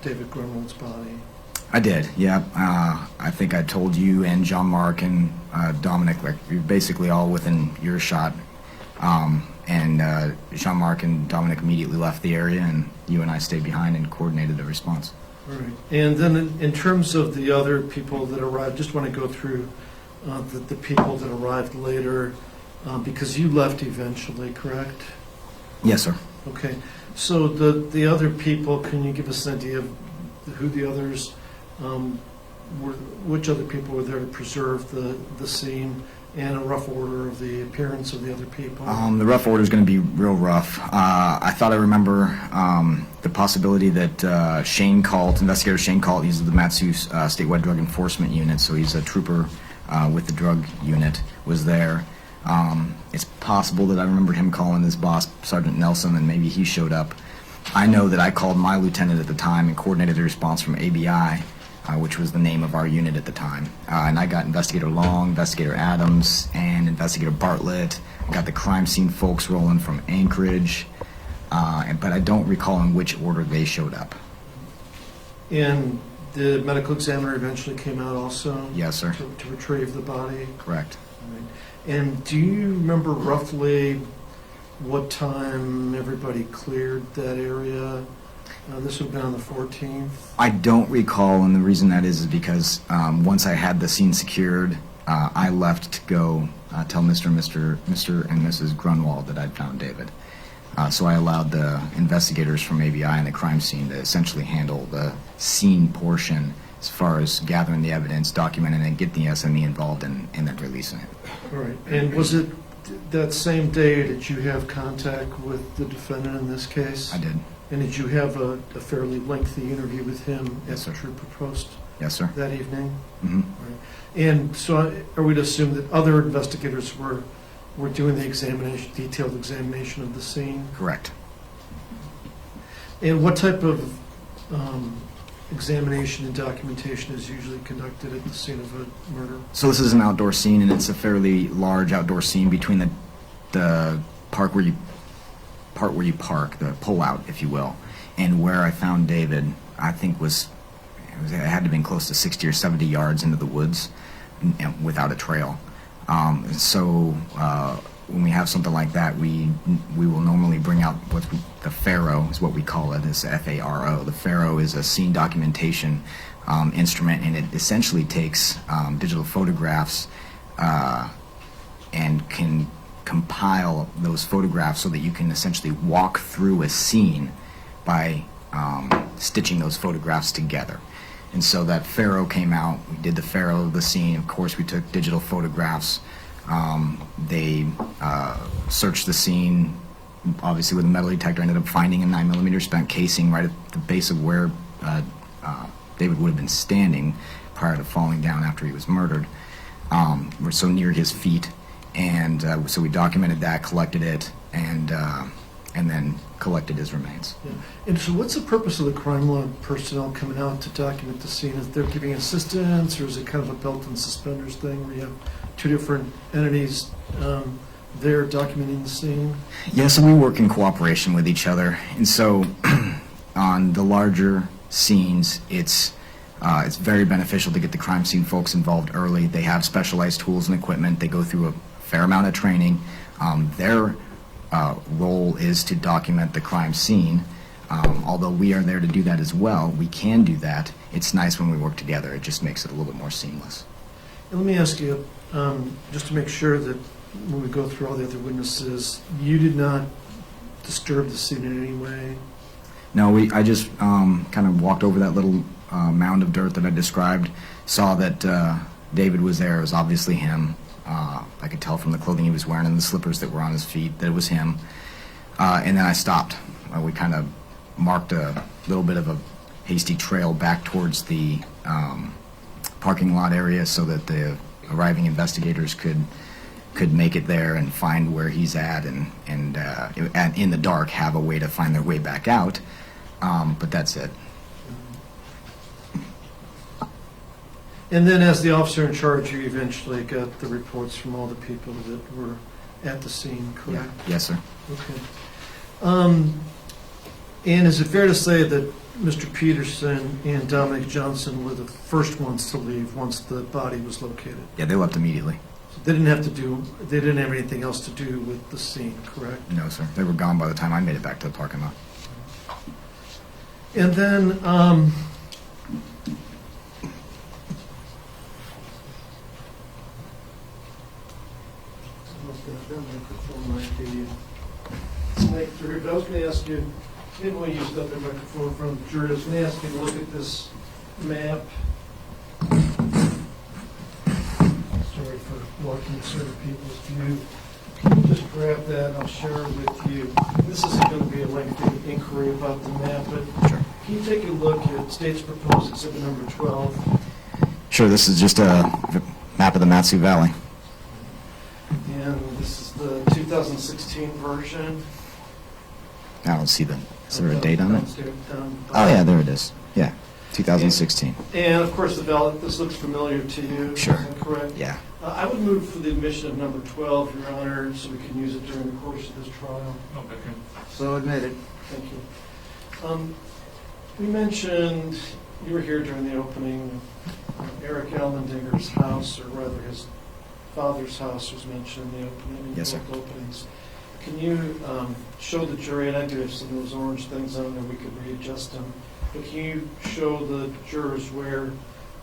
David Grunwald's body? I did, yeah. I think I told you and John Mark and Dominic, like, you're basically all within earshot. And Jean Mark and Dominic immediately left the area, and you and I stayed behind and coordinated the response. All right. And then in terms of the other people that arrived, just want to go through the people that arrived later, because you left eventually, correct? Yes, sir. Okay. So the other people, can you give us an idea of who the others were, which other people were there to preserve the scene, and a rough order of the appearance of the other people? The rough order is going to be real rough. I thought I remember the possibility that Shane Calt, investigator Shane Calt, he's the Matsu statewide drug enforcement unit, so he's a trooper with the drug unit, was there. It's possible that I remembered him calling his boss, Sergeant Nelson, and maybe he showed up. I know that I called my lieutenant at the time and coordinated the response from ABI, which was the name of our unit at the time. And I got Investigator Long, Investigator Adams, and Investigator Bartlett. I got the crime scene folks rolling from Anchorage, but I don't recall in which order they showed up. And the medical examiner eventually came out also? Yes, sir. To retrieve the body? Correct. Right. And do you remember roughly what time everybody cleared that area? This would have been on the 14th. I don't recall, and the reason that is because once I had the scene secured, I left to go tell Mr. and Mrs. Grunwald that I'd found David. So I allowed the investigators from ABI and the crime scene to essentially handle the scene portion as far as gathering the evidence, documenting it, getting the SME involved, and then releasing it. All right. And was it that same day that you have contact with the defendant in this case? I did. And did you have a fairly lengthy interview with him Yes, at the sir. trooper post? Yes, sir. That evening? Mm-hmm. Right. And so are we to assume that other investigators were doing the examination, detailed examination of the scene? Correct. And what type of examination and documentation is usually conducted at the scene of a murder? So this is an outdoor scene, and it's a fairly large outdoor scene between the park where you park, the pull-out, if you will, and where I found David, I think it had to have been close to 60 or 70 yards into the woods without a trail. So when we have something like that, we will normally bring out the FARO is what we call it, is FARO. The FARO is a scene documentation instrument, and it essentially takes digital photographs and can compile those photographs so that you can essentially walk through a scene by stitching those photographs together. And so that FARO came out. We did the FARO of the scene. Of course, we took digital photographs. They searched the scene, obviously with a metal detector. Ended up finding a 9mm spent casing right at the base of where David would have been standing prior to falling down after he was murdered. We're so near his feet. And so we documented that, collected it, and then collected his remains. Yeah. And so what's the purpose of the crime lab personnel coming out to document the scene? Is they're giving assistance, or is it kind of a belt and suspenders thing where you have two different entities there documenting the scene? Yeah, so we work in cooperation with each other. And so on the larger scenes, it's very beneficial to get the crime scene folks involved early. They have specialized tools and equipment. They go through a fair amount of training. Their role is to document the crime scene. Although we are there to do that as well, we can do that. It's nice when we work together. It just makes it a little bit more seamless. And let me ask you, just to make sure that when we go through all the other witnesses, you did not disturb the scene in any way? No, I just kind of walked over that little mound of dirt that I described, saw that David was there. It was obviously him. I could tell from the clothing he was wearing and the slippers that were on his feet that it was him. And then I stopped. We kind of marked a little bit of a hasty trail back towards the parking lot area so that the arriving investigators could make it there and find where he's at, and in the dark have a way to find their way back out. But that's it. And then as the officer in charge, you eventually got the reports from all the people that were at the scene, correct? Yeah. Yes, sir. Okay. And is it fair to say that Mr. Peterson and Dominic Johnson were the first ones to leave once the body was located. Yeah, they left immediately. So they didn't have anything else to do with the scene, correct? No, sir. They were gone by the time I made it back to the parking lot. And then, that microphone might be snake through, but I was going to ask you, maybe we'll use the other microphone from the jury. I was going to ask you to look at this map. Sorry for blocking certain people's view. Just grab that and I'll share it with you. This isn't going to be a lengthy inquiry about the map, but Sure. can you take a look at State's Proposed Exhibit number 12? Sure, this is just a map of the Matsu Valley. And this is the 2016 version. I don't see is there a date on it? Downstairs, down- Oh, yeah, there it is. Yeah, 2016. And of course, the ballot, this looks familiar to you. Sure. Is that correct? Yeah. I would move for the admission of number 12, Your Honor, so we can use it during the course of this trial. So admitted. Thank you. We mentioned, you were here during the opening, Erick Almandinger's house, or rather his father's house was mentioned in the opening. Yes, sir. Both openings. Can you show the jury, and I do have some of those orange things on there, we could readjust them, but can you show the jurors where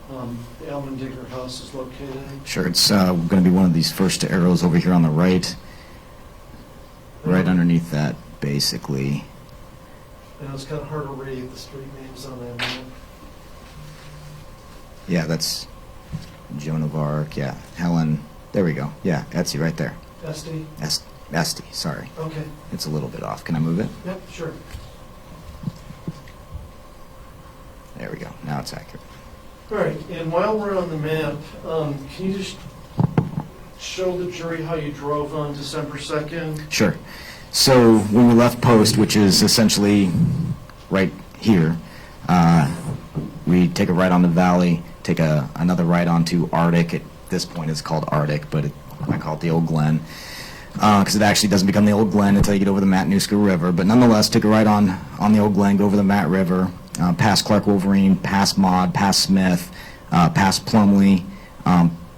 the Almandinger house is located? Sure, it's going to be one of these first arrows over here on the right. Right underneath that, basically. And it's kind of hard to read the street names on that map. Yeah, that's Joan of Arc. Yeah, Helen. There we go. Yeah, Etsy right there. Esty? Esty, sorry. Okay. It's a little bit off. Can I move it? Yep, sure. There we go. Now it's accurate. All right, and while we're on the map, can you just show the jury how you drove on December 2nd? Sure. So when we left post, which is essentially right here, we take a right on the valley, take another right onto Arctic. At this point it's called Arctic, but I call it the Old Glen, because it actually doesn't become the Old Glen until you get over the Matanuska River. But nonetheless, take a right on the Old Glen, go over the Mat River, past Clark Wolverine, past Maud, past Smith, past Plumley,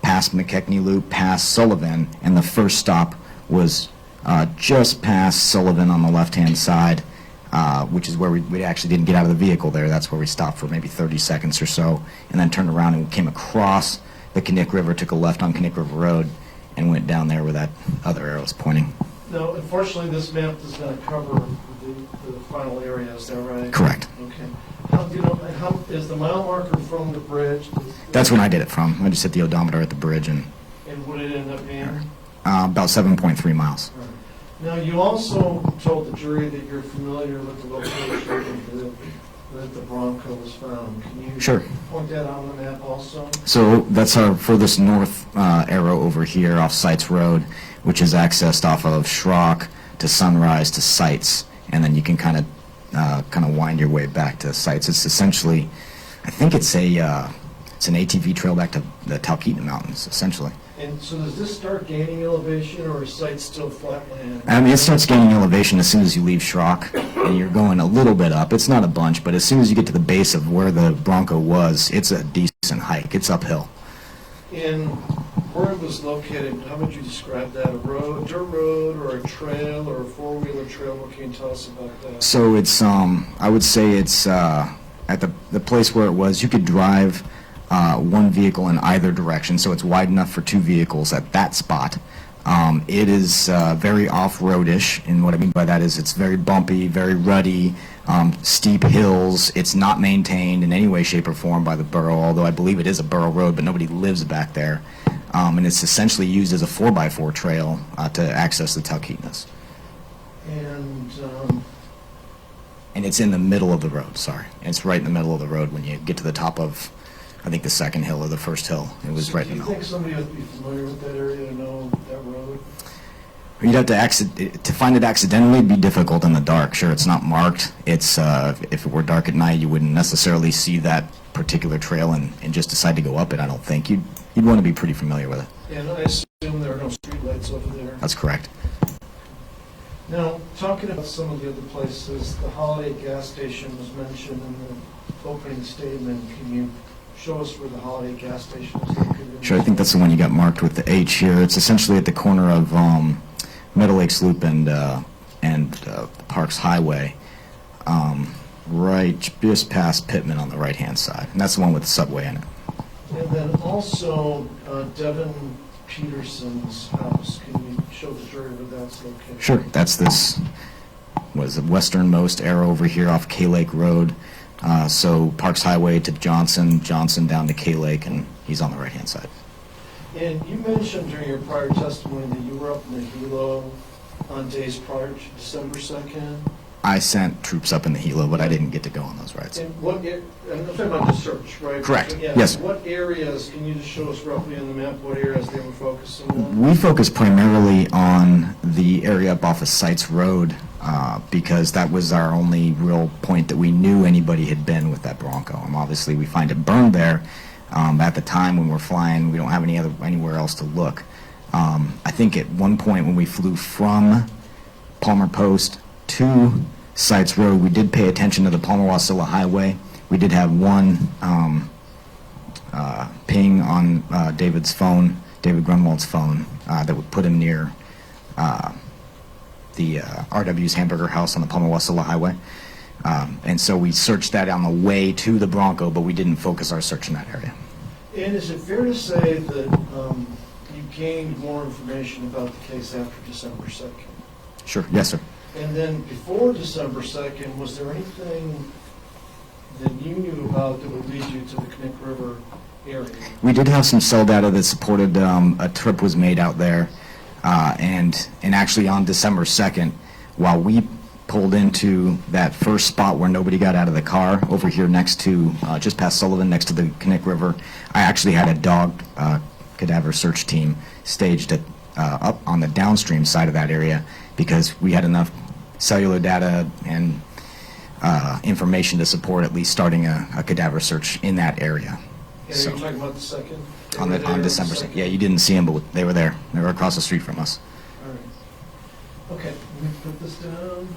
past McKechnie Loop, past Sullivan, and the first stop was just past Sullivan on the left-hand side, which is where we actually didn't get out of the vehicle there. That's where we stopped for maybe 30 seconds or so, and then turned around and came across the Knik River, took a left on Knik River Road, and went down there where that other arrow is pointing. No, unfortunately, this map does not cover the final area, is that right? Correct. Okay. How is the mile marker from the bridge? That's when I did it from. I just hit the odometer at the bridge, and And what did it end up being? about 7.3 miles. Right. Now, you also told the jury that you're familiar with the location that the Bronco was found. Can you Sure. point that out on the map also? So that's our furthest north arrow over here off Sites Road, which is accessed off of Schrock to Sunrise to Sites, and then you can kind of wind your way back to Sites. It's essentially, I think it's an ATV trail back to the Talkeetna Mountains, essentially. And so does this start gaining elevation, or is site still flat land? I mean, it starts gaining elevation as soon as you leave Schrock, and you're going a little bit up. It's not a bunch, but as soon as you get to the base of where the Bronco was, it's a decent hike. It's uphill. And where it was located, how would you describe that? A road, dirt road, or a trail, or a four-wheeler trail? What can you tell us about that? So it's, I would say it's at the place where it was, you could drive one vehicle in either direction, so it's wide enough for two vehicles at that spot. It is very off-roadish, and what I mean by that is it's very bumpy, very ruddy, steep hills. It's not maintained in any way, shape, or form by the borough, although I believe it is a borough road, but nobody lives back there. And it's essentially used as a 4x4 trail to access the Talkeetnas. And it's in the middle of the road, sorry. It's right in the middle of the road when you get to the top of, I think, the second hill or the first hill. It was right in the middle. Do you think somebody would be familiar with that area to know that road? You'd have to find it accidentally. It'd be difficult in the dark. Sure, it's not marked. It's if it were dark at night, you wouldn't necessarily see that particular trail and just decide to go up it. I don't think you'd want to be pretty familiar with it. And I assume there are no streetlights over there. That's correct. Now, talking about some of the other places, the Holiday gas station was mentioned in the opening statement. Can you show us where the Holiday gas station is located? Sure, I think that's the one you got marked with the H here. It's essentially at the corner of Meadow Lakes Loop and Parks Highway, right just past Pittman on the right-hand side. And that's the one with the subway in it. And then also Devin Peterson's house. Can you show the jury where that's located? Sure, that's this, was the westernmost arrow over here off K Lake Road. So Parks Highway to Johnson, Johnson down to K Lake, and he's on the right-hand side. And you mentioned during your prior testimony that you were up in the helo on days prior to December 2nd. I sent troops up in the helo, but I didn't get to go on those rides. And what, I'm talking about the search, right? Correct. Yeah. Yes. What areas, can you just show us roughly on the map what areas they were focusing on? We focused primarily on the area up off of Sites Road because that was our only real point that we knew anybody had been with that Bronco. And obviously we find it burned there. At the time when we're flying, we don't have anywhere else to look. I think at one point when we flew from Palmer Post to Sites Road, we did pay attention to the Palmer-Wasilla Highway. We did have one ping on David's phone, David Grunwald's phone, that would put him near the RW's Hamburger House on the Palmer-Wasilla Highway. And so we searched that on the way to the Bronco, but we didn't focus our search in that area. And is it fair to say that you gained more information about the case after December 2nd? Sure. Yes, sir. And then before December 2nd, was there anything that you knew about that would lead you to the Knik River area? We did have some cell data that supported a trip was made out there, and actually on December 2nd, while we pulled into that first spot where nobody got out of the car over here next to, just past Sullivan, next to the Knik River, I actually had a dog cadaver search team staged at, up on the downstream side of that area because we had enough cellular data and information to support at least starting a cadaver search in that area. And So, you're talking about the 2nd? on December 2nd. Yeah, you didn't see them, but they were there. They were across the street from us. All right. Okay, let me put this down.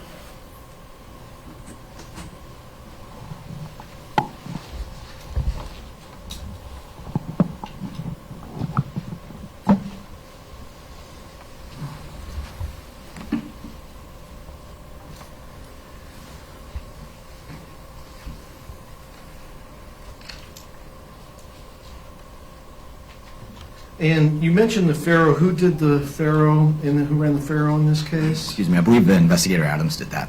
And you mentioned the Faro. Who did the Faro, and who ran the Faro in this case? Excuse me, I believe the investigator Adams did that.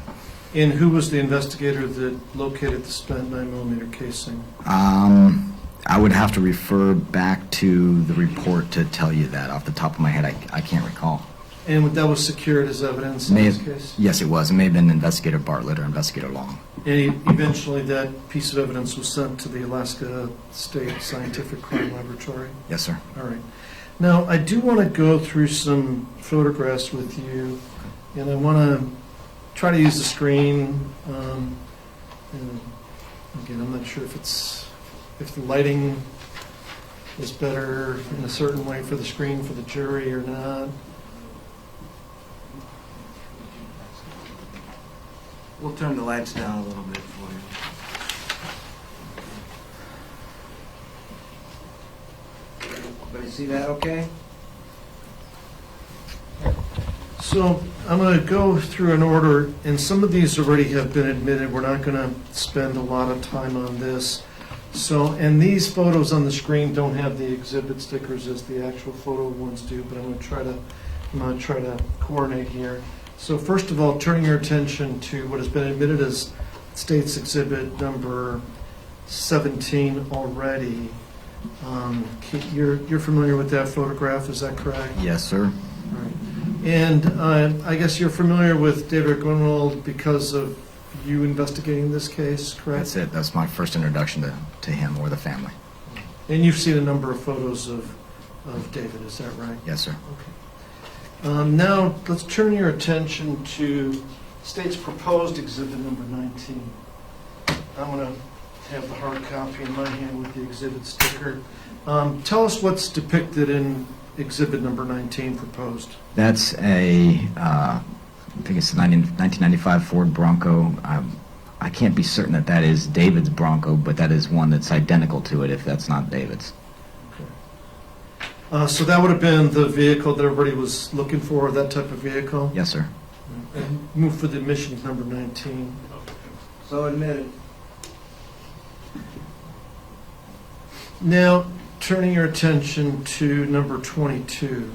And who was the investigator that located the spent 9mm casing? I would have to refer back to the report to tell you that. Off the top of my head, I can't recall. And that was secured as evidence in this case? Yes, it was. It may have been Investigator Bartlett or Investigator Long. And eventually that piece of evidence was sent to the Alaska State Scientific Crime Laboratory? Yes, sir. All right. Now, I do want to go through some photographs with you, and I want to try to use the screen. And again, I'm not sure if the lighting is better in a certain way for the screen for the jury or not. We'll turn the lights down a little bit for you. Everybody see that okay? So I'm going to go through an order, and some of these already have been admitted. We're not going to spend a lot of time on this. So, and these photos on the screen don't have the exhibit stickers as the actual photo ones do, but I'm going to try to coordinate here. So first of all, turning your attention to what has been admitted as State's Exhibit number 17 already. You're familiar with that photograph, is that correct? Yes, sir. All right. And I guess you're familiar with David Grunwald because of you investigating this case, correct? That's it. That's my first introduction to him or the family. And you've seen a number of photos of David, is that right? Yes, sir. Okay. Now, let's turn your attention to State's proposed exhibit number 19. I'm going to have the hard copy in my hand with the exhibit sticker. Tell us what's depicted in exhibit number 19 proposed. That's a I think it's a 1995 Ford Bronco. I can't be certain that that is David's Bronco, but that is one that's identical to it if that's not David's. So that would have been the vehicle that everybody was looking for, that type of vehicle? Yes, sir. And move for the admission of number 19. So admitted. Now, turning your attention to number 22.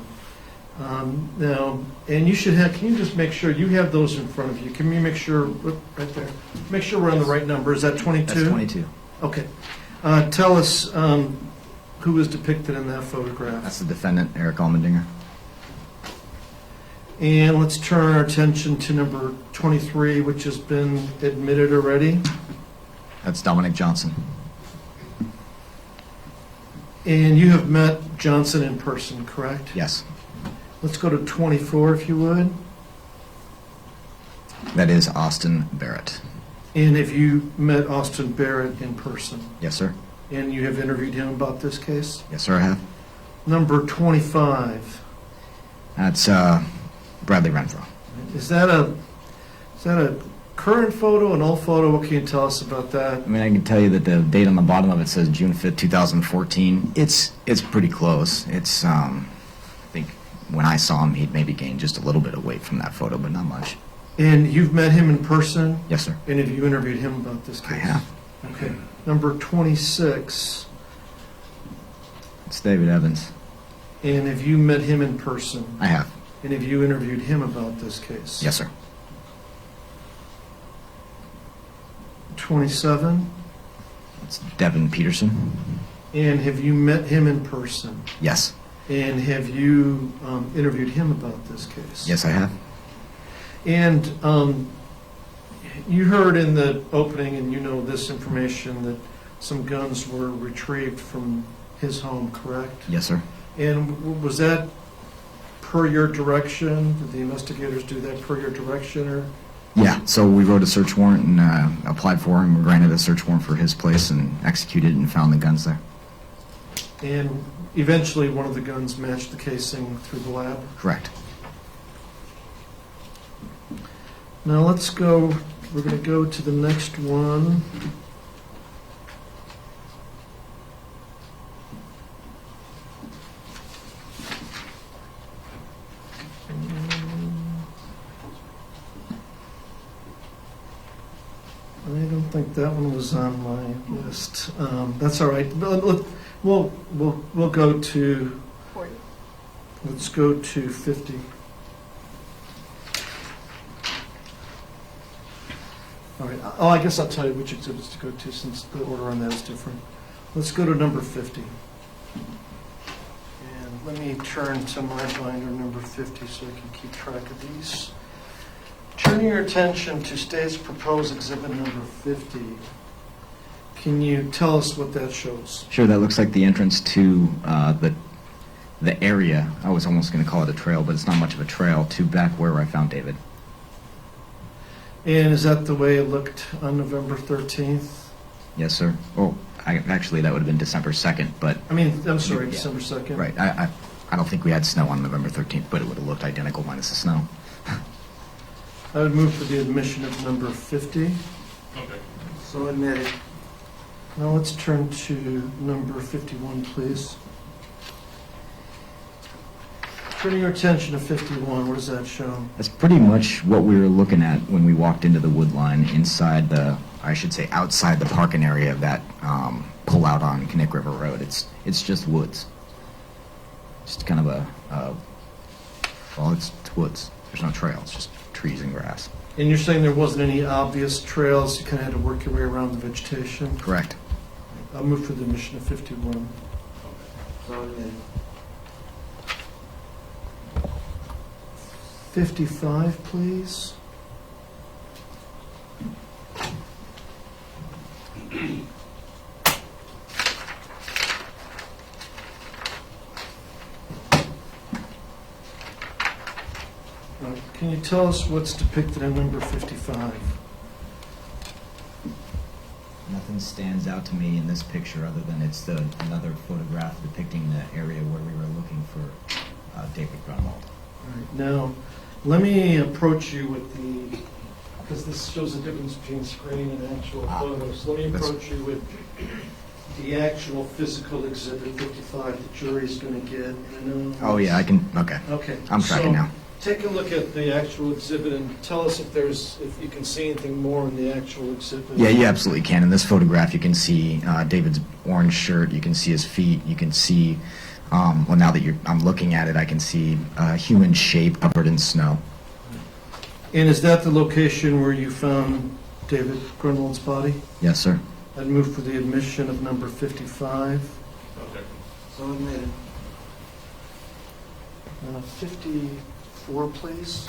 Now, and you should have, can you just make sure you have those in front of you? Can you make sure, right there, make sure we're on the right number. Is that 22? That's 22. Okay. Tell us who is depicted in that photograph. That's the defendant, Erick Almandinger. And let's turn our attention to number 23, which has been admitted already. That's Dominic Johnson. And you have met Johnson in person, correct? Yes. Let's go to 24, if you would. That is Austin Barrett. And have you met Austin Barrett in person? Yes, sir. And you have interviewed him about this case? Yes, sir, I have. Number 25. That's Bradley Renfro. Is that a current photo, an old photo? What can you tell us about that? I mean, I can tell you that the date on the bottom of it says June 5th, 2014. It's pretty close. It's, I think when I saw him, he'd maybe gained just a little bit of weight from that photo, but not much. And you've met him in person? Yes, sir. And have you interviewed him about this case? I have. Okay. Number 26. It's David Evans. And have you met him in person? I have. And have you interviewed him about this case? Yes, sir. 27. It's Devin Peterson. And have you met him in person? Yes. And have you interviewed him about this case? Yes, I have. And you heard in the opening, and you know this information, that some guns were retrieved from his home, correct? Yes, sir. And was that per your direction? Did the investigators do that per your direction, or? Yeah, so we wrote a search warrant and applied for and were granted a search warrant for his place and executed and found the guns there. And eventually one of the guns matched the casing through the lab? Correct. Now let's go, we're going to go to the next one. I don't think that one was on my list. That's all right. We'll go to, 40. let's go to 50. All right. Oh, I guess I'll tell you which exhibits to go to since the order on that is different. Let's go to number 50. And let me turn to my binder, number 50, so I can keep track of these. Turning your attention to state's proposed exhibit number 50, can you tell us what that shows? Sure, that looks like the entrance to the area. I was almost going to call it a trail, but it's not much of a trail, to back where I found David. And is that the way it looked on November 13th? Yes, sir. Oh, actually, that would have been December 2nd, but... I mean, I'm sorry, Yeah. December 2nd? Right. I don't think we had snow on November 13th, but it would have looked identical minus the snow. I would move for the admission of number 50. Okay. So admitted. Now let's turn to number 51, please. Turning your attention to 51, what does that show? That's pretty much what we were looking at when we walked into the wood line inside the, I should say, outside the parking area of that pull-out on Connect River Road. It's just woods. Just kind of well, it's woods. There's no trail. It's just trees and grass. And you're saying there wasn't any obvious trails, you kind of had to work your way around the vegetation? Correct. I'll move for the admission of 51. So admitted. 55, please. Can you tell us what's depicted in number 55? Nothing stands out to me in this picture other than it's another photograph depicting the area where we were looking for David Grunwald. All right. Now, Let me approach you with because this shows the difference between screen and actual photos. Let me approach you with the actual physical exhibit 55 the jury's going to get. And I know Oh, yeah, I can, okay. Okay. I'm tracking now. Take a look at the actual exhibit and tell us if you can see anything more in the actual exhibit. Yeah, you absolutely can. In this photograph, you can see David's orange shirt. You can see his feet. You can see, well, now that I'm looking at it, I can see a human shape covered in snow. And is that the location where you found David Grunwald's body? Yes, sir. I'd move for the admission of number 55. So admitted. 54, please.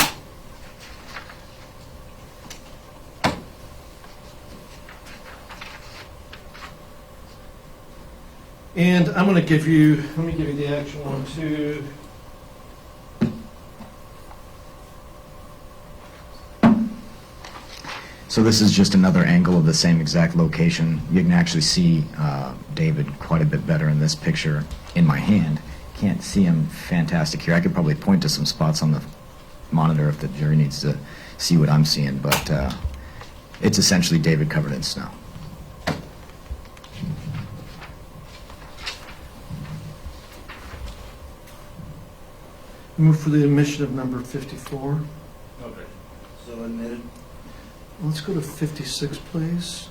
And I'm going to give you, let me give you the actual one too. So this is just another angle of the same exact location. You can actually see David quite a bit better in this picture in my hand. Can't see him fantastic here. I could probably point to some spots on the monitor if the jury needs to see what I'm seeing, but it's essentially David covered in snow. Move for the admission of number 54. So admitted. Let's go to 56, please.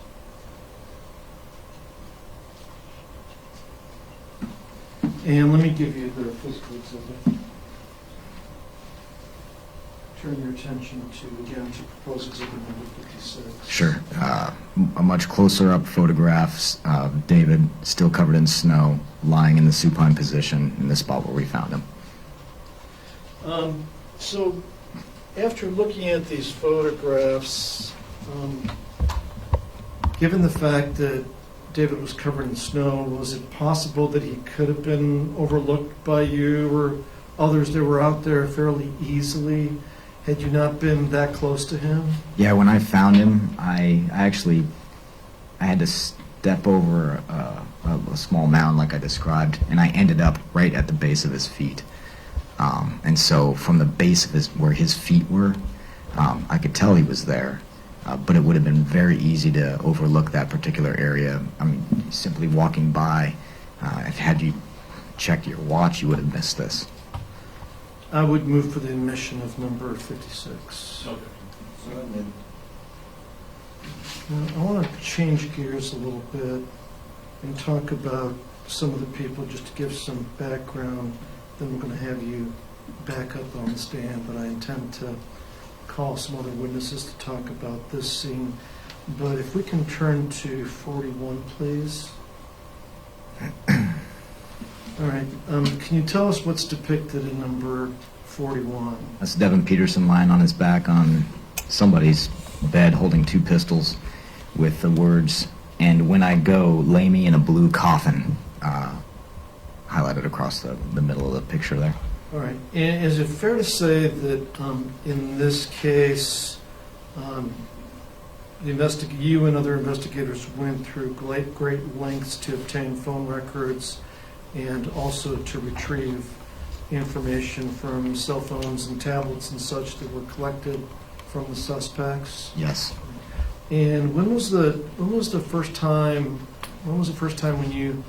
And let me give you the physical exhibit. Turn your attention again, to proposed exhibit number 56. Sure. A much closer up photographs of David still covered in snow, lying in the supine position in the spot where we found him. So, after looking at these photographs, given the fact that David was covered in snow, was it possible that he could have been overlooked by you or others that were out there fairly easily had you not been that close to him? Yeah, when I found him, I had to step over a small mound like I described, and I ended up right at the base of his feet. And so from the base of where his feet were, I could tell he was there. But it would have been very easy to overlook that particular area. I mean, simply walking by, had you checked your watch, you would have missed this. I would move for the admission of number 56. So admitted. Now, I want to change gears a little bit and talk about some of the people just to give some background. Then we're going to have you back up on the stand, but I intend to call some other witnesses to talk about this scene. But if we can turn to 41, please. All right. Can you tell us what's depicted in number 41? That's Devin Peterson lying on his back on somebody's bed holding two pistols with the words, "And when I go, lay me in a blue coffin," highlighted across the middle of the picture there. All right. And is it fair to say that in this case, you and other investigators went through great lengths to obtain phone records and also to retrieve information from cell phones and tablets and such that were collected from the suspects? Yes. And when was the first time when you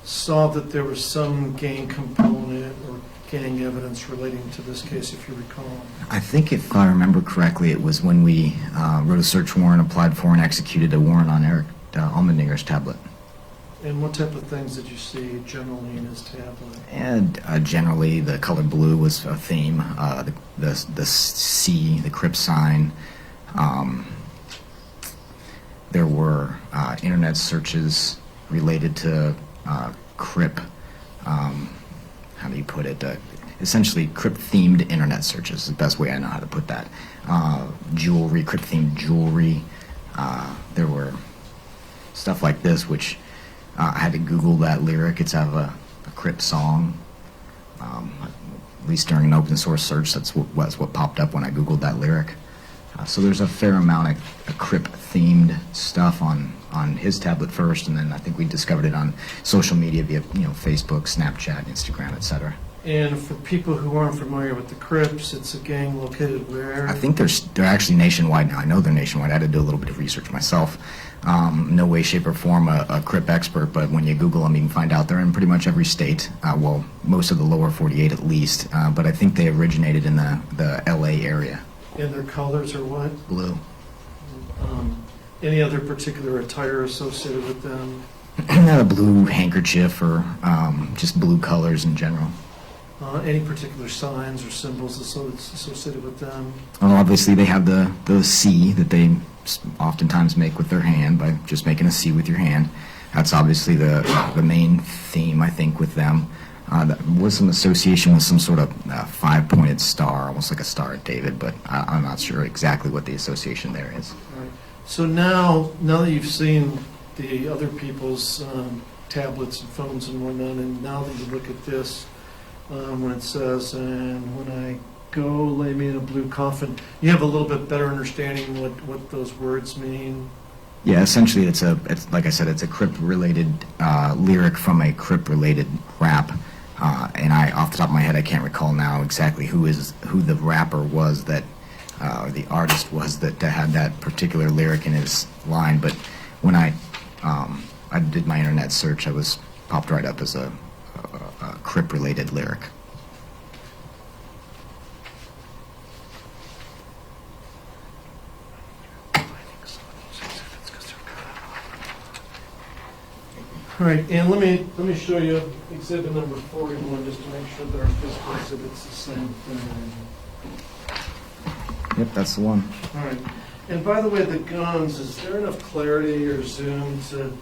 saw that there was some gang component or gang evidence relating to this case, if you recall? I think if I remember correctly, it was when we wrote a search warrant, applied for and executed a warrant on Erick Almandinger's tablet. And what type of things did you see generally in his tablet? And generally, the color blue was a theme. The C, the Crip sign. There were internet searches related to Crip. How do you put it? Essentially, Crip-themed internet searches is the best way I know how to put that. Jewelry, Crip-themed jewelry. There were stuff like this, which I had to Google that lyric. It's out of a Crip song. At least during an open source search, that's what popped up when I Googled that lyric. So there's a fair amount of Crip-themed stuff on his tablet first, and then I think we discovered it on social media via Facebook, Snapchat, Instagram, etc. And for people who aren't familiar with the Crips, it's a gang located where? I think they're actually nationwide now. I know they're nationwide. I had to do a little bit of research myself. No way, shape, or form a Crip expert, but when you Google them, you can find out they're in pretty much every state. Well, most of the lower 48 at least. But I think they originated in the LA area. And their colors are what? Blue. Any other particular attire associated with them? A blue handkerchief or just blue colors in general. Any particular signs or symbols associated with them? Well, obviously they have the C that they oftentimes make with their hand by just making a C with your hand. That's obviously the main theme, I think, with them. There was some association with some sort of five-pointed star, almost like a Star of David, but I'm not sure exactly what the association there is. All right. So now that you've seen the other people's tablets and phones and whatnot, and now that you look at this, when it says, and when I go lay me in a blue coffin, you have a little bit better understanding what those words mean. Yeah, essentially it's like I said, it's a Crip-related lyric from a Crip-related rap. And off the top of my head, I can't recall now exactly who the rapper was that, or the artist was that had that particular lyric in his line. But when I did my internet search, I was popped right up as a Crip-related lyric. All right, and let me show you exhibit number 41 just to make sure that our physical exhibit's the same thing. Yep, that's the one. All right, and by the way, the guns, is there enough clarity or zoom to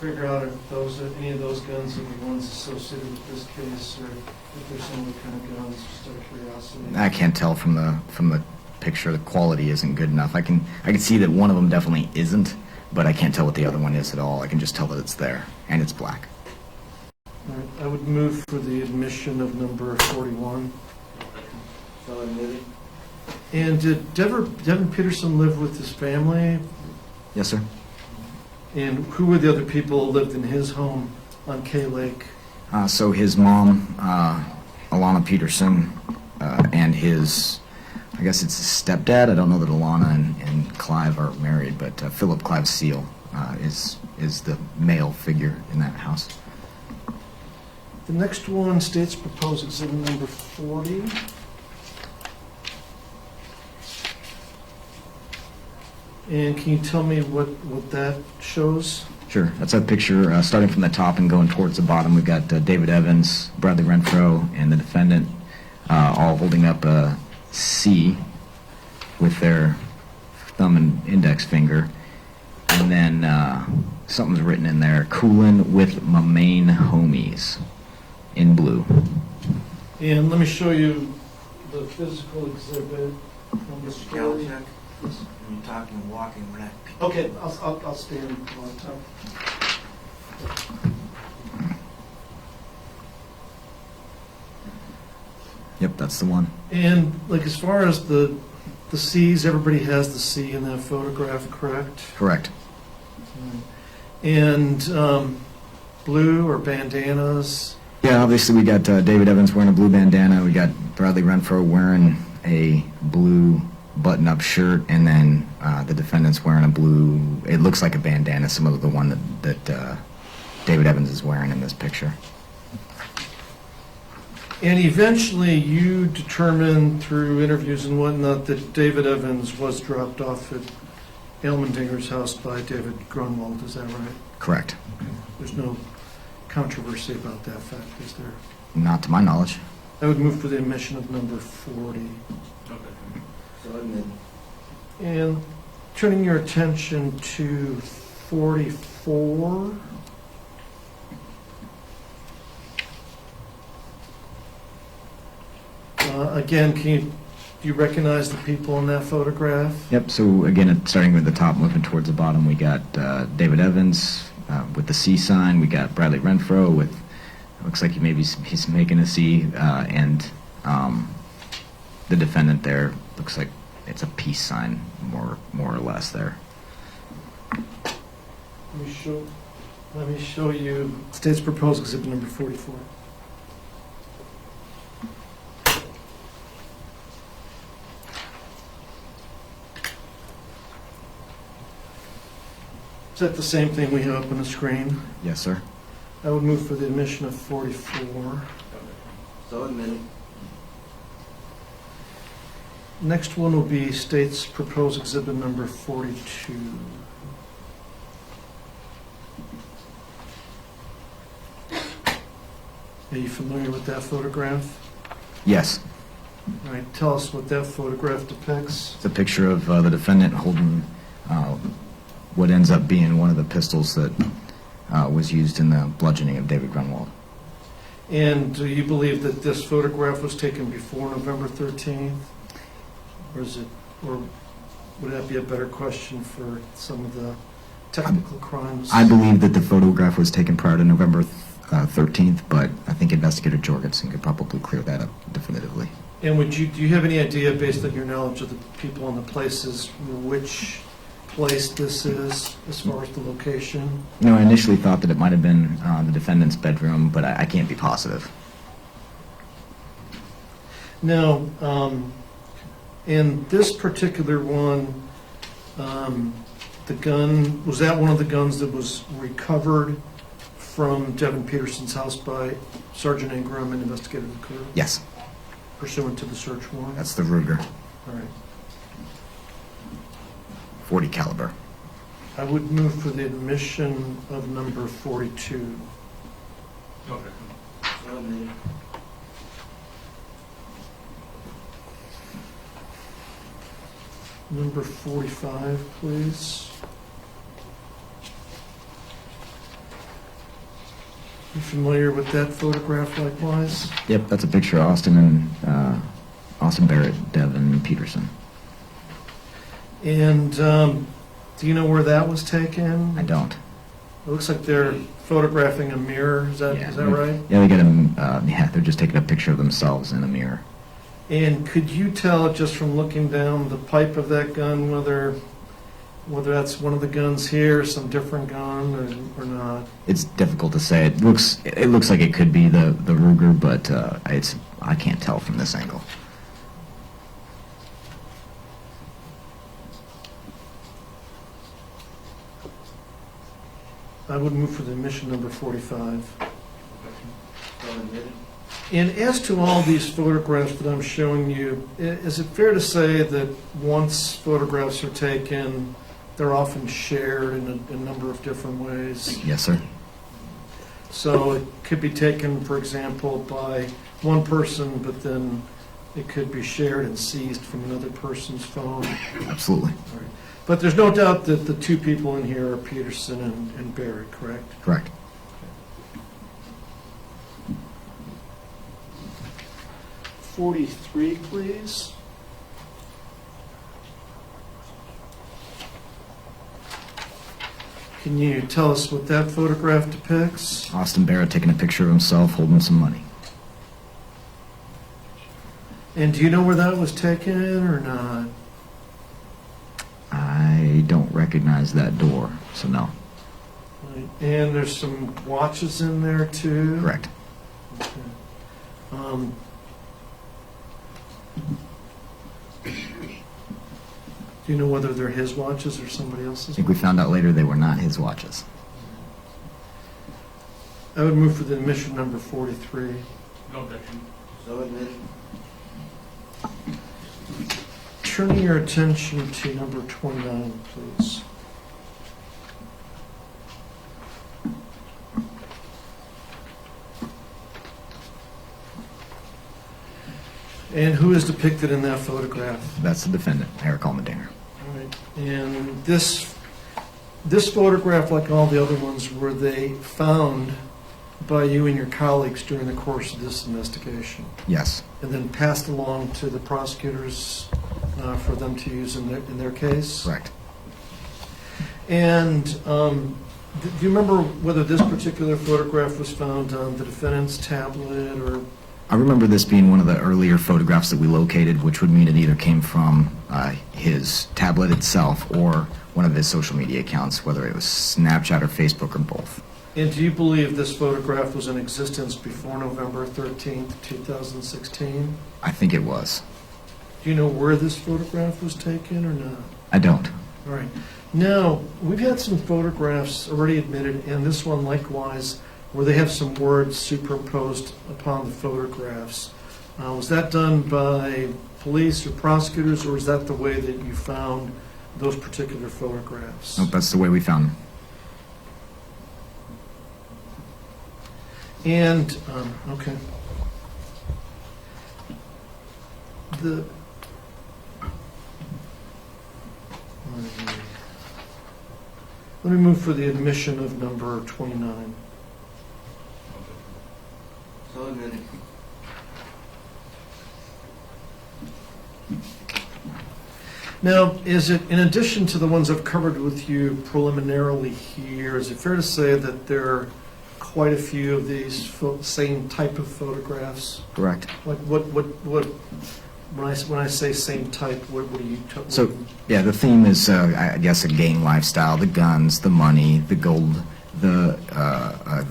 figure out if any of those guns are the ones associated with this case, or if there's some other kind of guns, just out of curiosity? I can't tell from the picture. The quality isn't good enough. I can see that one of them definitely isn't, but I can't tell what the other one is at all. I can just tell that it's there, and it's black. All right, I would move for the admission of number 41. So admitted. And did Devin Peterson live with his family? Yes, sir. And who were the other people who lived in his home on K Lake? So his mom, Alana Peterson, and his, I guess it's his stepdad. I don't know that Alana and Clive are married, but Philip Clive Seal is the male figure in that house. The next one states proposed exhibit number 40. And can you tell me what that shows? Sure. That's a picture starting from the top and going towards the bottom. We've got David Evans, Bradley Renfro, and the defendant all holding up a C with their thumb and index finger. And then something's written in there, coolin' with my main homies, in blue. And let me show you the physical exhibit. Number Mr. 40. Kalchak, when you're talking and walking, we're not. Okay, I'll stand one time. Yep, that's the one. And like as far as the C's, everybody has the C in that photograph, correct? Correct. And blue or bandanas. Yeah, obviously we got David Evans wearing a blue bandana. We got Bradley Renfro wearing a blue button-up shirt, and then the defendant's wearing a blue, it looks like a bandana, similar to the one that David Evans is wearing in this picture. And eventually you determined through interviews and whatnot that David Evans was dropped off at Almandinger's house by David Grunwald, is that right? Correct. There's no controversy about that fact, is there? Not to my knowledge. I would move for the admission of number 40. So admitted. And turning your attention to 44. Again, do you recognize the people in that photograph? Yep, so again, starting with the top, moving towards the bottom, we got David Evans with the C sign. We got Bradley Renfro with, looks like he's making a C, and the defendant there looks like it's a peace sign, more or less there. Let me show you state's proposed exhibit number 44. Is that the same thing we have up on the screen? Yes, sir. I would move for the admission of 44. So admitted. Next one will be State's proposed exhibit number 42. Are you familiar with that photograph? Yes. All right, tell us what that photograph depicts. It's a picture of the defendant holding what ends up being one of the pistols that was used in the bludgeoning of David Grunwald. And do you believe that this photograph was taken before November 13th? Or would that be a better question for some of the technical crimes? I believe that the photograph was taken prior to November 13th, but I think Investigator Jorgensen could probably clear that up definitively. And do you have any idea, based on your knowledge of the people and the places, which place this is, as far as the location? You know, I initially thought that it might have been the defendant's bedroom, but I can't be positive. Now, in this particular one, the gun, was that one of the guns that was recovered from Devin Peterson's house by Sergeant Ingram and Investigator Portrait? Yes, Pursuant to the search warrant? that's the Ruger, All right. 40 caliber. I would move for the admission of number 42. So admitted. Number 45, please. You familiar with that photograph likewise? Yep, that's a picture of Austin Barrett, Devin Peterson. And do you know where that was taken? I don't. It looks like they're photographing a mirror. Is that right? Yeah, they get they're just taking a picture of themselves in a mirror. And could you tell, just from looking down the pipe of that gun, whether that's one of the guns here, some different gun, or not? It's difficult to say. It looks like it could be the Ruger, but I can't tell from this angle. I would move for the admission number 45. So admitted. And as to all these photographs that I'm showing you, is it fair to say that once photographs are taken, they're often shared in a number of different ways? Yes, sir. So it could be taken, for example, by one person, but then it could be shared and seized from another person's phone. Absolutely. All right. But there's no doubt that the two people in here are Peterson and Barrett, correct? Correct. 43, please. Can you tell us what that photograph depicts? Austin Barrett taking a picture of himself holding some money. And do you know where that was taken or not? I don't recognize that door, so no. Right. And there's some watches in there too? Correct. Okay. Do you know whether they're his watches or somebody I else's? think we found out later they were not his watches. I would move for the admission number 43. No objection. So admitted. Turning your attention to number 29, please. And who is depicted in that photograph? That's the defendant, Erick Almandinger. All right. And this photograph, like all the other ones, were they found by you and your colleagues during the course of this investigation, Yes. and then passed along to the prosecutors for them to use in their case? Correct. And do you remember whether this particular photograph was found on the defendant's tablet or? I remember this being one of the earlier photographs that we located, which would mean it either came from his tablet itself or one of his social media accounts, whether it was Snapchat or Facebook or both. And do you believe this photograph was in existence before November 13th, 2016? I think it was. Do you know where this photograph was taken or not? I don't. All right. Now, we've had some photographs already admitted, and this one likewise, where they have some words superimposed upon the photographs. Was that done by police or prosecutors, or is that the way that you found those particular photographs? Nope, that's the way we found them. And, okay. Let me move for the admission of number 29. So admitted. Now, is it, in addition to the ones I've covered with you preliminarily here, is it fair to say that there are quite a few of these same type of photographs? Correct. Like when I say same type, what are you talking? So, yeah, the theme is, I guess, a gang lifestyle: the guns, the money, the gold, the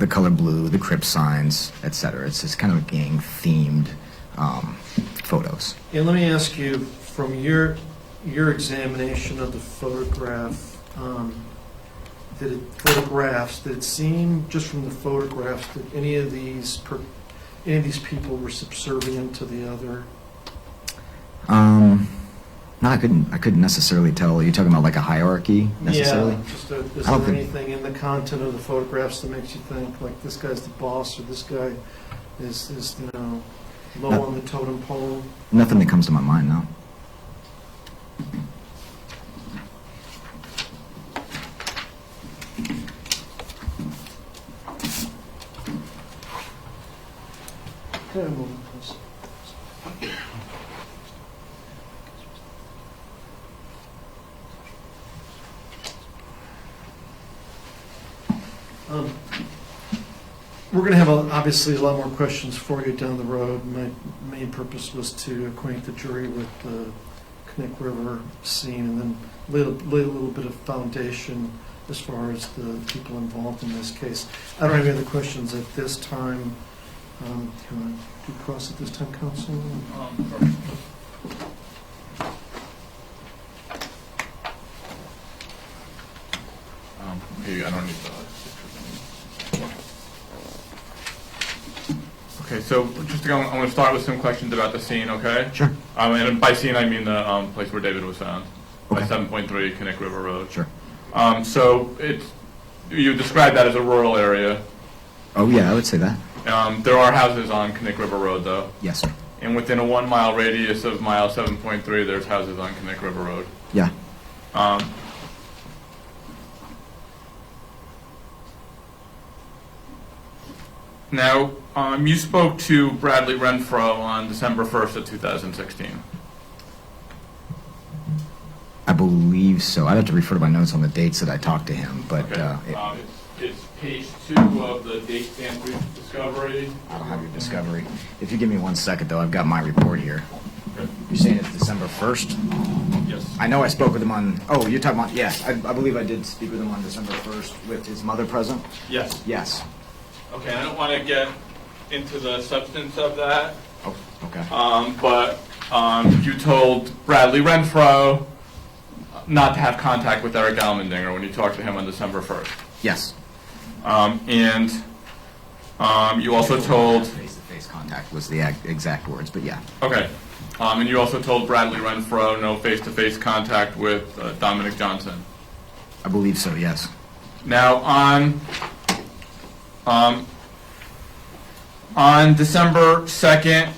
color blue, the Crip signs, etc. It's just kind of a gang-themed photos. And let me ask you, from your examination of the photograph, did it seem, just from the photographs, that any of these people were subservient to the other? No, I couldn't necessarily tell. Are you talking about like a hierarchy necessarily? Yeah, is there anything in the content of the photographs that makes you think, like, this guy's the boss, or this guy is low on the totem pole? Nothing that comes to my mind now. Okay, I'm moving this. We're going to have, obviously, a lot more questions for you down the road. My main purpose was to acquaint the jury with the Connect River scene and then lay a little bit of foundation as far as the people involved in this case. I don't have any other questions at this time. Do you want to do cross at this time, counsel? I don't need the. Okay, so just to go, I'm going to start with some questions about the scene, okay? Sure. And by scene, I mean the place where David was found, by Okay. 7.3 Connect River Road. Sure. So you described that as a rural area. Oh yeah, I would say that. There are houses on Connect River Road, though. Yes, sir. And within a 1 mile radius of mile 7.3, there's houses on Connect River Road. Yeah. Now, you spoke to Bradley Renfro on December 1st of 2016. I believe so. I'd have to refer to my notes on the dates that I talked to him, but Okay. It's page 2 of the date stamp discovery. I don't have your discovery. If you give me 1 second, though, I've got my report here. Okay. You're saying it's December 1st? Yes. I know I spoke with him on, oh, you're talking about, yes, I believe I did speak with him on December 1st with his mother present? Yes. Yes. Okay, I don't want to get into the substance of that, Oh, okay. but you told Bradley Renfro not to have contact with Erick Almandinger when you talked to him on December 1st. Yes. And you also told... Face-to-face contact was the exact words, but yeah. Okay. And you also told Bradley Renfro no face-to-face contact with Dominic Johnson. I believe so, yes. Now, on December 2nd,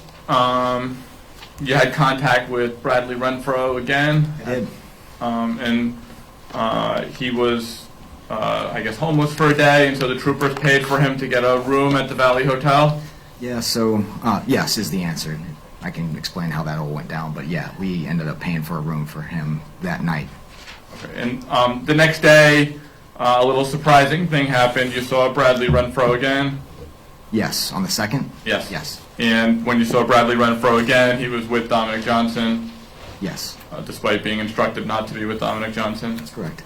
you had contact with Bradley Renfro again. I did. And he was, I guess, homeless for a day, and so the troopers paid for him to get a room at the Valley Hotel. Yeah, so, yes is the answer. I can explain how that all went down, but yeah, we ended up paying for a room for him that night. Okay. And the next day, a little surprising thing happened. You saw Bradley Renfro again. Yes, on the 2nd? Yes. Yes. And when you saw Bradley Renfro again, he was with Dominic Johnson, Yes, despite being instructed not to be with Dominic Johnson. that's correct.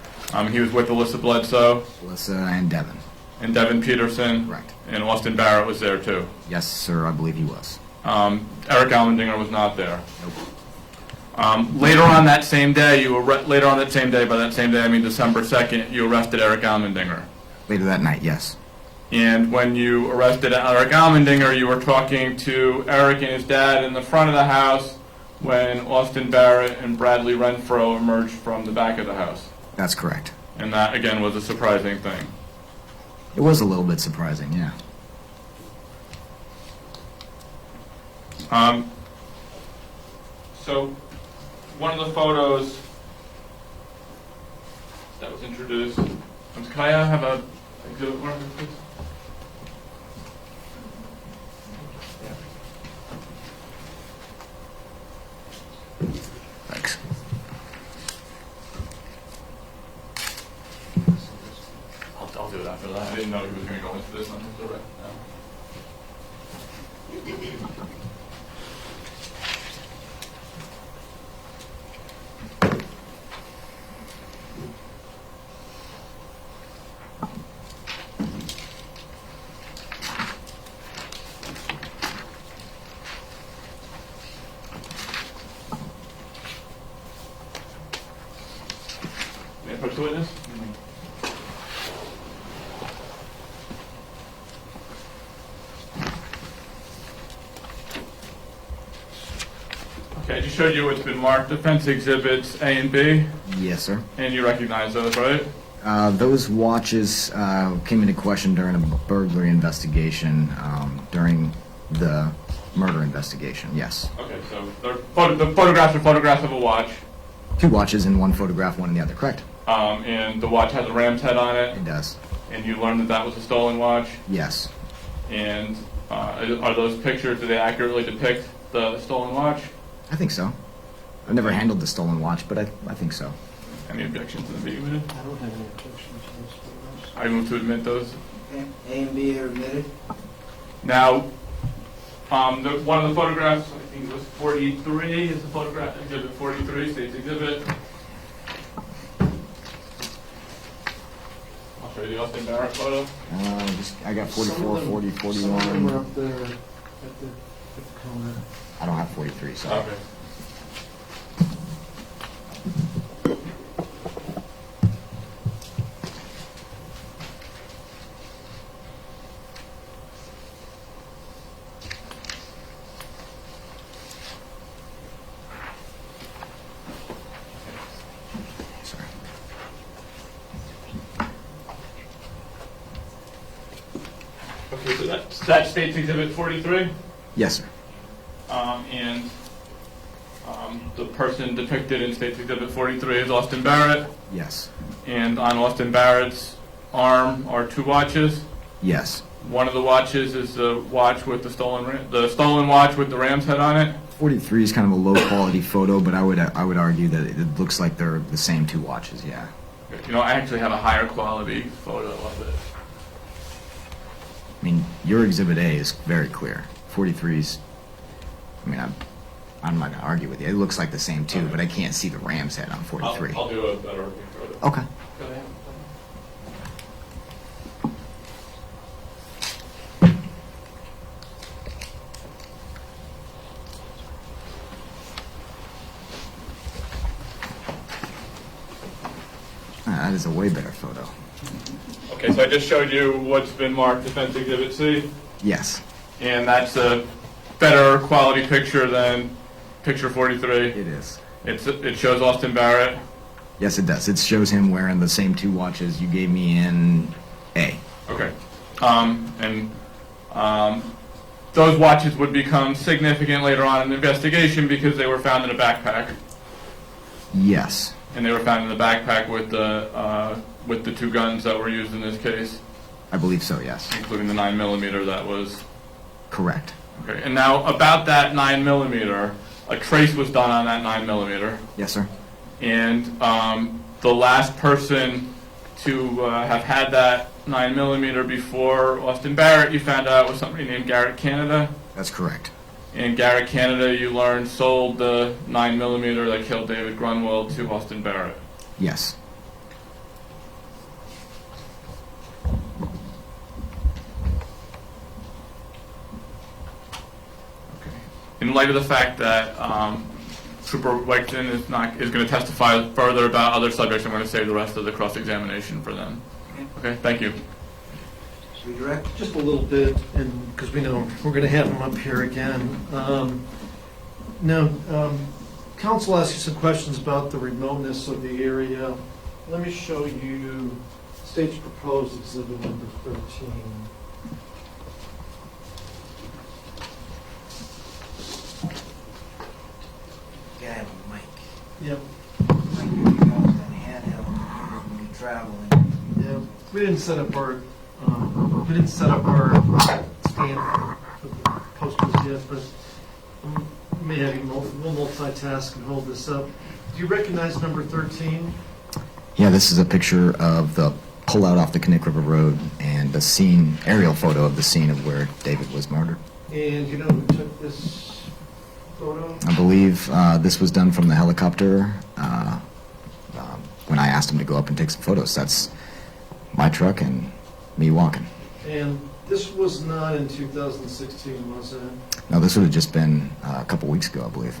He was with Alyssa Bledsoe Alyssa and Devin. and Devin Peterson. Correct. And Austin Barrett was there too. Yes, sir, I believe he was. Erick Almandinger was not there. Nope. Later on that same day, by that same day I mean December 2nd, you arrested Erick Almandinger. Later that night, yes. And when you arrested Erick Almandinger, you were talking to Eric and his dad in the front of the house when Austin Barrett and Bradley Renfro emerged from the back of the house. That's correct. And that, again, was a surprising thing. It was a little bit surprising, yeah. So, one of the photos that was introduced, can I have a exhibit marker, please? Thanks. I'll do it after that. I didn't know he was going to go into this on his direct. May I approach the witness? Okay, I just showed you what's been marked offense exhibits A and B, Yes, sir. and you recognize those, right? Those watches came into question during a burglary investigation, during the murder investigation, yes. Okay, so the photographs are photographs of a watch, 2 watches in one photograph, one in the other, correct? and the watch has a ram's head on it, It does. and you learned that that was a stolen watch, Yes. and are those pictures, do they accurately depict the stolen watch? I think so. I've never handled the stolen watch, but I think so. Any objections to the being admitted? I don't have any objections to those photos. I move to admit those. Okay, A and B are admitted. Now, one of the photographs, I think it was 43, is the photograph, exhibit 43, state's exhibit. I'll show you the Austin Barrett photo. I got Some 44, of them- 40, Some of them are 41. up there at the corner. I don't have 43, so. Okay. Sorry. Okay, so that state's exhibit 43? Yes, sir. And the person depicted in state's exhibit 43 is Austin Barrett. Yes. And on Austin Barrett's arm are 2 watches. Yes. One of the watches is the watch with the stolen watch with the ram's head on it. 43 is kind of a low quality photo, but I would argue that it looks like they're the same 2 watches, yeah. You know, I actually have a higher quality photo of it. I mean, your exhibit A is very clear. 43's, I mean, I'm not going to argue with you. It looks like the same 2, but I can't see the ram's head on 43. I'll do a better photo. Okay. That is a way better photo. Okay, so I just showed you what's been marked Defense Exhibit C, Yes, and that's a better quality picture than picture 43. it is. It shows Austin Barrett. Yes, it does. It shows him wearing the same 2 watches you gave me in A. Okay. Those watches would become significant later on in the investigation because they were found in a backpack, Yes. and they were found in the backpack with the 2 guns that were used in this case, I believe so, yes. including the 9mm that was. Correct. Okay. And now about that 9mm, a trace was done on that 9mm, Yes, sir. and the last person to have had that 9mm before Austin Barrett, you found out was somebody named Garrett Canada. That's correct. And Garrett Canada, you learned, sold the 9mm that killed David Grunwald to Austin Barrett. Yes. Okay. In light of the fact that Trooper Whiteton is going to testify further about other subjects. I'm going to save the rest of the cross-examination for them. Okay, thank you. Should we direct? Just a little bit, and because we know we're going to have him up here again. Now, council asked you some questions about the remoteness of the area. Let me show you state's proposed exhibit number 13. Yeah, I have a mic. Yep. Like you use that handheld when you're traveling. Yeah. We didn't set up our stand for the posters yet, but we may have you we'll multitask and hold this up. Do you recognize number 13? Yeah, this is a picture of the pullout off the Connect River Road and the scene, aerial photo of the scene of where David was murdered. And you know who took this photo? I believe this was done from the helicopter when I asked him to go up and take some photos. That's my truck and me walking. And this was not in 2016, was it? No, this would have just been a couple weeks ago, I believe.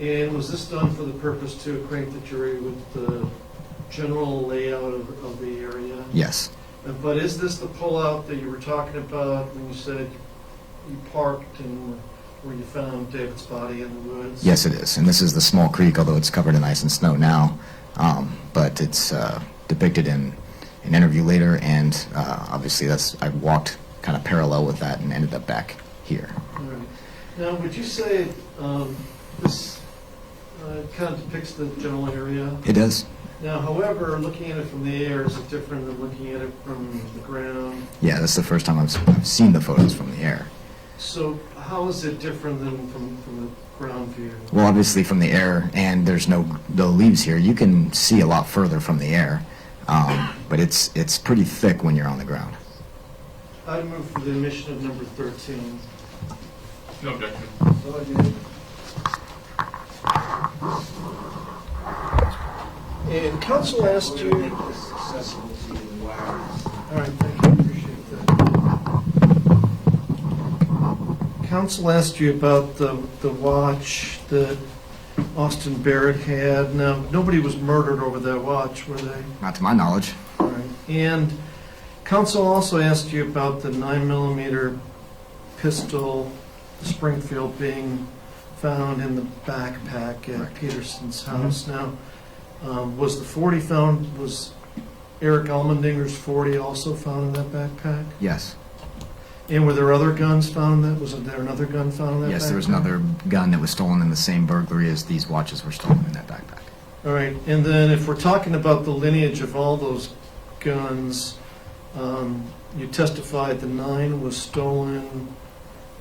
And was this done for the purpose to acquaint the jury with the general layout of the area? Yes. But is this the pullout that you were talking about when you said you parked and where you found David's body in the woods? Yes, it is. And this is the small creek, although it's covered in ice and snow now. But it's depicted in an interview later, and obviously I walked kind of parallel with that and ended up back here. All right. Now, would you say this kind of depicts the general area? It does. Now, however, looking at it from the air, is it different than looking at it from the ground? Yeah, that's the first time I've seen the photos from the air. So how is it different than from the ground view? Well, obviously from the air, and there's no leaves here, you can see a lot further from the air, but it's pretty thick when you're on the ground. I move for the omission of number 13. No objection. So I did. And council asked We're you. gonna make this accessible to you in wireless. All right, thank you, appreciate that. Council asked you about the watch that Austin Barrett had. Now, nobody was murdered over that watch, were they? Not to my knowledge. All right. And council also asked you about the 9mm pistol, Springfield, being found in the backpack at Correct. Peterson's house. Now, was the 40 found, was Erick Almandinger's 40 also found in that backpack? Yes. And were there other guns found in that? Was there another gun found in that backpack? Yes, there was another gun that was stolen in the same burglary as these watches were stolen in that backpack. All right, and then if we're talking about the lineage of all those guns, you testified the 9 was stolen,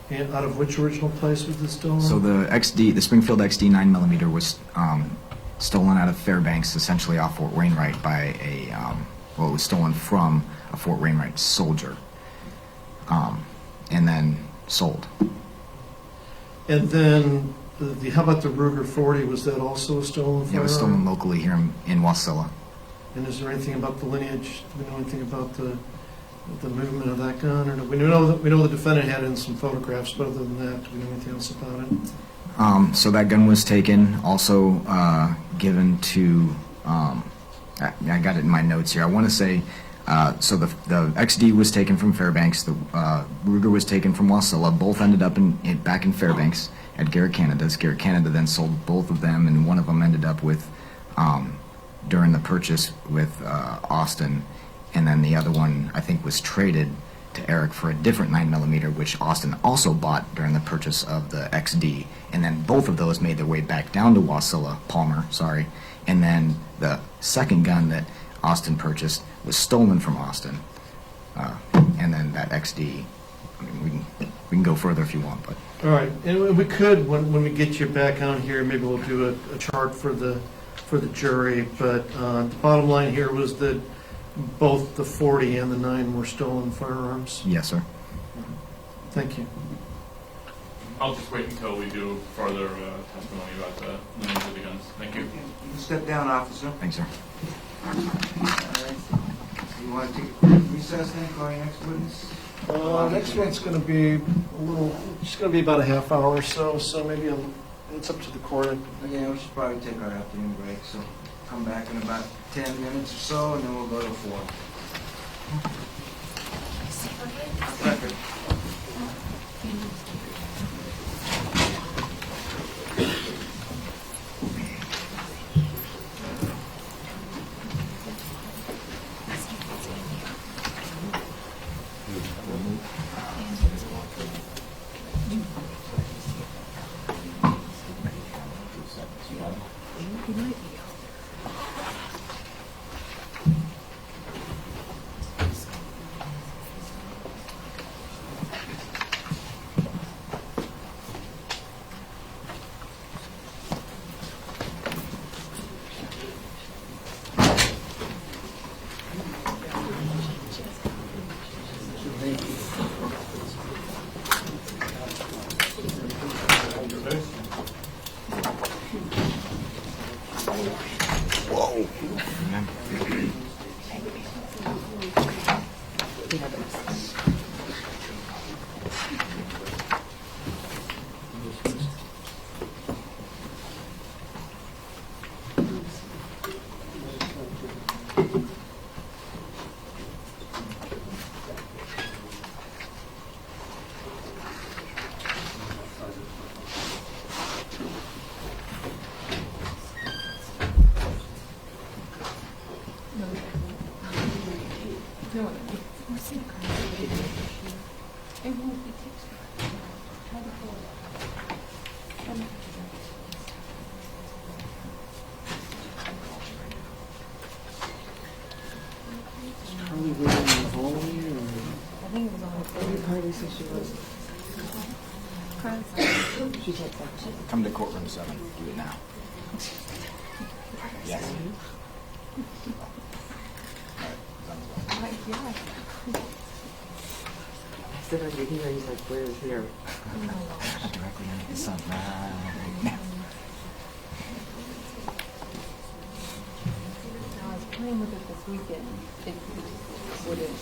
and out of which original place was it stolen? So the Springfield XD 9mm was stolen out of Fairbanks, essentially off Fort Wainwright by it was stolen from a Fort Wainwright soldier, and then sold. And then, how about the Ruger 40, was that also a stolen firearm? It was stolen locally here in Wasilla. And is there anything about the lineage, do we know anything about the movement of that gun? Or no? We know the defendant had it in some photographs, but other than that, do we know anything else about it? So that gun was taken, also given to, I got it in my notes here. I want to say, so the XD was taken from Fairbanks, the Ruger was taken from Wasilla. Both ended up back in Fairbanks at Garrett Canada's. Garrett Canada then sold both of them, and one of them ended up with, during the purchase with Austin, and then the other one, I think, was traded to Eric for a different 9mm, which Austin also bought during the purchase of the XD. And then both of those made their way back down to Palmer, and then the second gun that Austin purchased was stolen from Austin. And then that XD, I mean, we can go further if you want, but. All right, and we could, when we get you back on here, maybe we'll do a chart for the jury, but the bottom line here was that both the 40 and the 9 were stolen firearms. Yes, sir. Thank you. I'll just wait until we do further testimony about the lineage of the guns. Thank you. You can step down, officer. Thanks, sir. All right. You want to take a quick recess then, call your next witness? Next one's going to be just going to be about a half hour or so, so maybe It's up to the court. Yeah, we should probably take our afternoon break, so come back in about 10 minutes or so, and then we'll go to 4. Record. Come to courtroom 7. Do it now. Yes. Sit over here, he's like, where is here? Directly under the sun right now. I was playing with it this weekend. It wouldn't.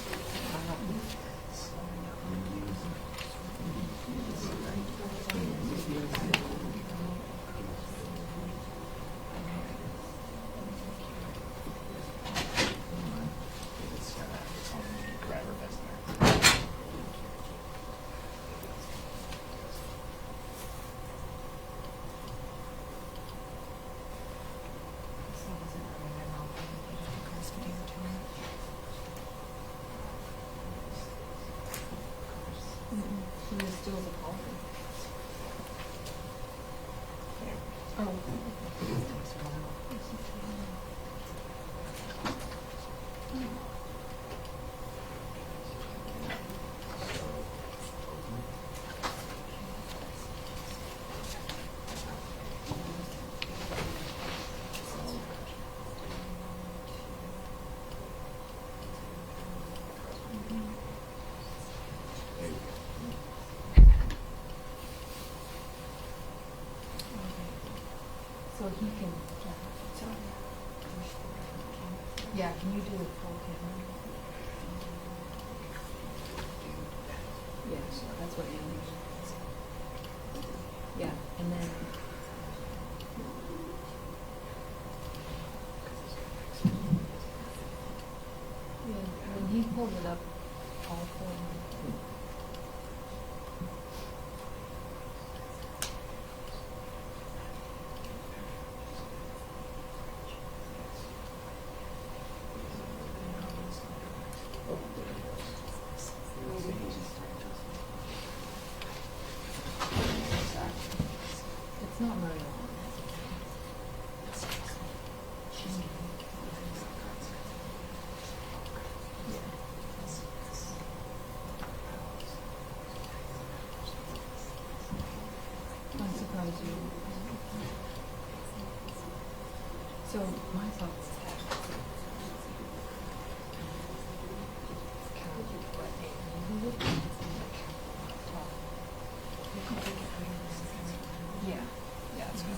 He was still the caller. Oh. So he can, yeah, can you do a full camera? Yeah, that's what Andy does. Yeah, and then. Yeah, when he pulled it up, all four. It's not very long. I'm surprised you. So my thoughts. Yeah, yeah, that's what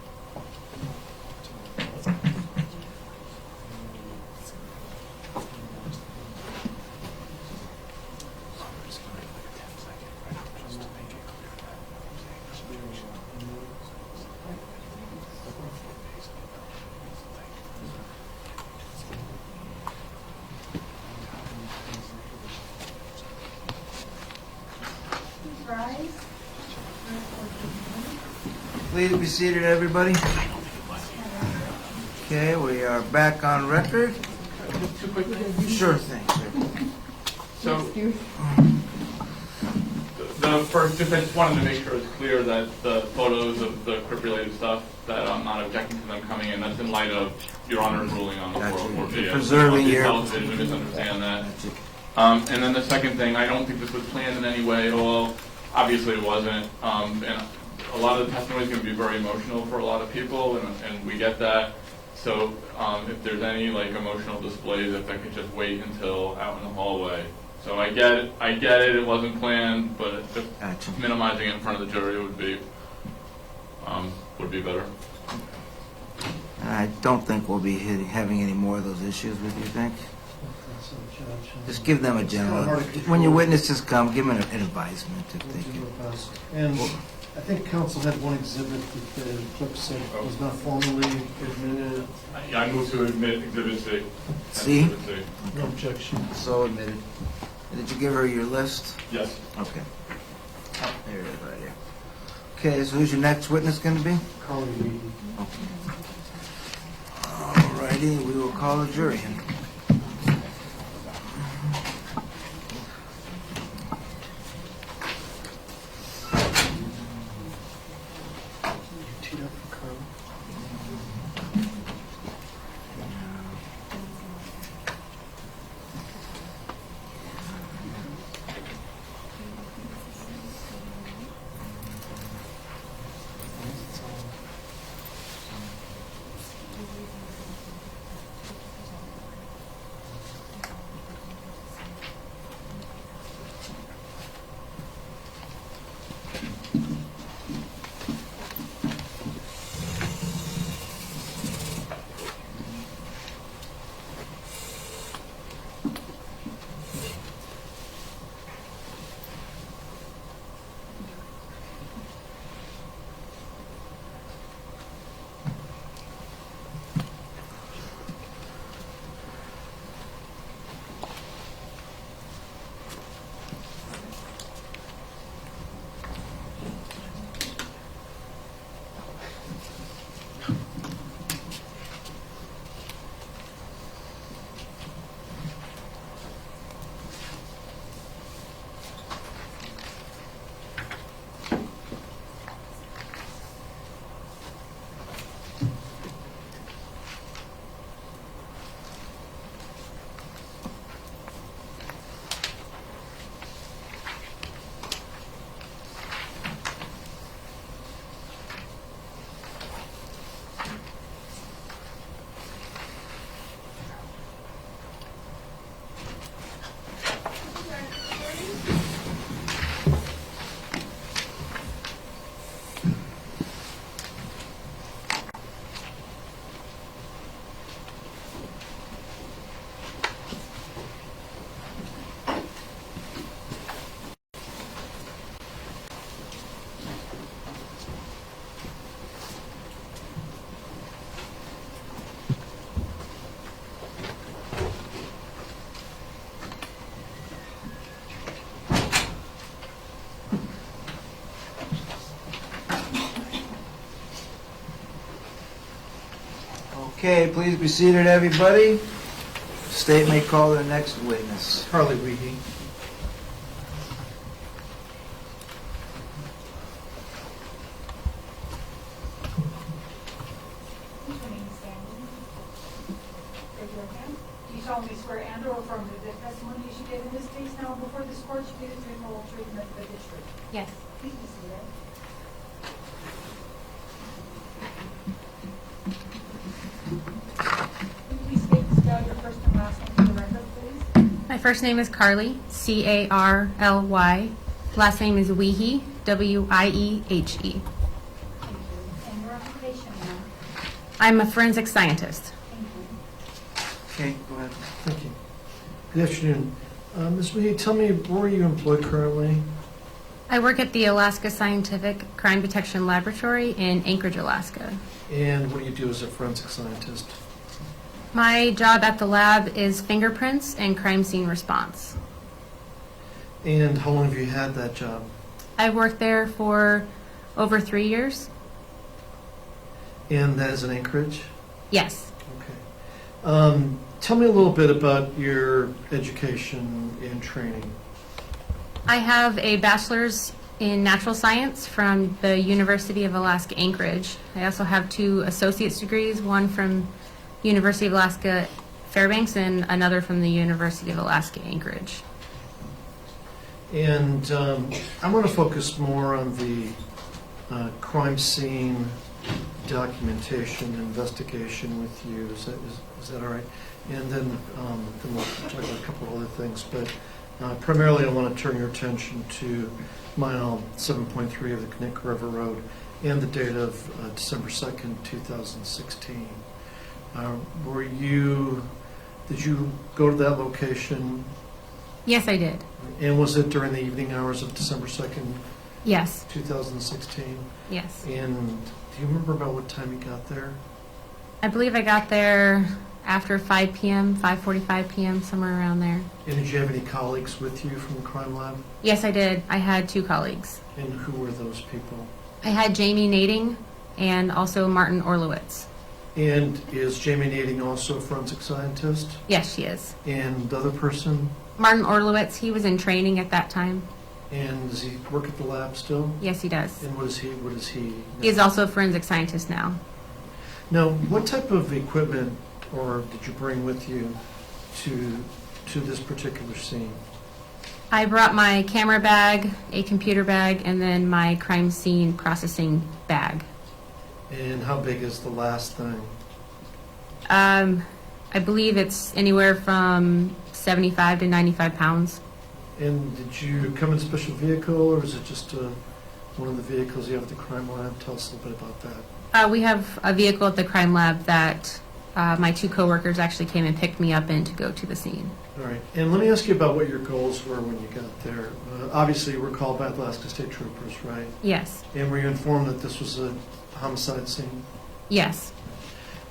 please be seated, everybody. Okay, we are back on record. Just two quick things. Sure thing, sir. So, the first, I just wanted to make sure it's clear that the photos of the crypt-related stuff, that I'm not objecting to them coming in. That's in light of Your Honor's ruling on the Gotcha. 404 video. Preserving your- Television, misunderstand that. And then the second thing, I don't think this was planned in any way at all. Obviously, it wasn't. And a lot of the testimony is going to be very emotional for a lot of people, and we get that. So if there's any emotional displays, if that could just wait until out in the hallway. So I get it. It wasn't planned, but just Gotcha. minimizing it in front of the jury would be better. I don't think we'll be having any more of those issues with you, think? That's a judge. Just give them a general, Hard to control. when your witnesses come, give them an advisement if they We'll do can. our best. And I think council had one exhibit that the clerk said was not formally admitted. I move to admit Exhibit C. C? Exhibit C. No objection. So admitted. Did you give her your list? Yes. Okay. Oh, there it is right here. Okay, so who's your next witness going to be? Carly Weedy. All righty, we will call the jury in. Teed up for Carly. Okay, please be seated, everybody. State may call their next witness. Carly Weedy. Do you solemnly swear and or affirm that the testimony you should give in this case now before this court should be the truth and whole truth and nothing but the truth? Yes. Please be seated. Will you please state and spell your first and last name for the record, please? My first name is Carly, C-A-R-L-Y. Last name is Wiehe, W-I-E-H-E. Thank you. And your occupation, ma'am? I'm a forensic scientist. Thank you. Okay, go ahead. Thank you. Good afternoon. Ms. Weedy, tell me, where are you employed currently? I work at the Alaska Scientific Crime Detection Laboratory in Anchorage, Alaska. And what do you do as a forensic scientist? My job at the lab is fingerprints and crime scene response. And how long have you had that job? I've worked there for over 3 years. And that is in Anchorage? Yes. Okay. Tell me a little bit about your education and training. I have a bachelor's in natural science from the University of Alaska Anchorage. I also have 2 associate's degrees, one from University of Alaska Fairbanks and another from the University of Alaska Anchorage. And I want to focus more on the crime scene documentation, investigation with you. Is that all right? And then we'll talk about a couple of other things. But primarily I want to turn your attention to mile 7.3 of the Connecticut River Road and the date of December 2nd, 2016. Did you go to that location? Yes, I did. And was it during the evening hours of December 2nd, Yes. 2016? Yes. And do you remember about what time you got there? I believe I got there after 5 p.m., 5:45 p.m., somewhere around there. And did you have any colleagues with you from the crime lab? Yes, I did. I had 2 colleagues. And who were those people? I had Jamie Nading and also Martin Orlowitz. And is Jamie Nading also a forensic scientist? Yes, she is. And the other person? Martin Orlowitz, he was in training at that time. And does he work at the lab still? Yes, he does. And what is he? He is also a forensic scientist now. Now, what type of equipment or did you bring with you to this particular scene? I brought my camera bag, a computer bag, and then my crime scene processing bag. And how big is the last thing? I believe it's anywhere from 75 to 95 pounds. And did you come in a special vehicle, or is it just one of the vehicles you have at the crime lab? Tell us a little bit about that. We have a vehicle at the crime lab that my 2 coworkers actually came and picked me up in to go to the scene. All right. And let me ask you about what your goals were when you got there. Obviously, you were called by the Alaska State Troopers, right? Yes. And were you informed that this was a homicide scene? Yes.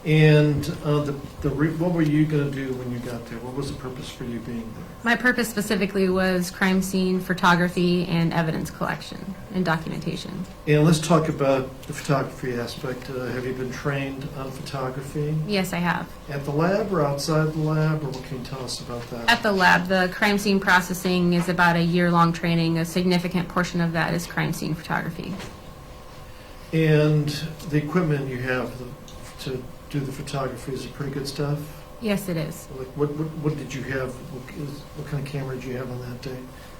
And what were you going to do when you got there? What was the purpose for you being there? My purpose specifically was crime scene photography and evidence collection and documentation. And let's talk about the photography aspect. Have you been trained on photography? Yes, I have. At the lab or outside the lab, or what can you tell us about that? At the lab, the crime scene processing is about a year-long training. A significant portion of that is crime scene photography. And the equipment you have to do the photography, is it pretty good stuff? Yes, it is. Like what did you have? What kind of camera did you have on that day?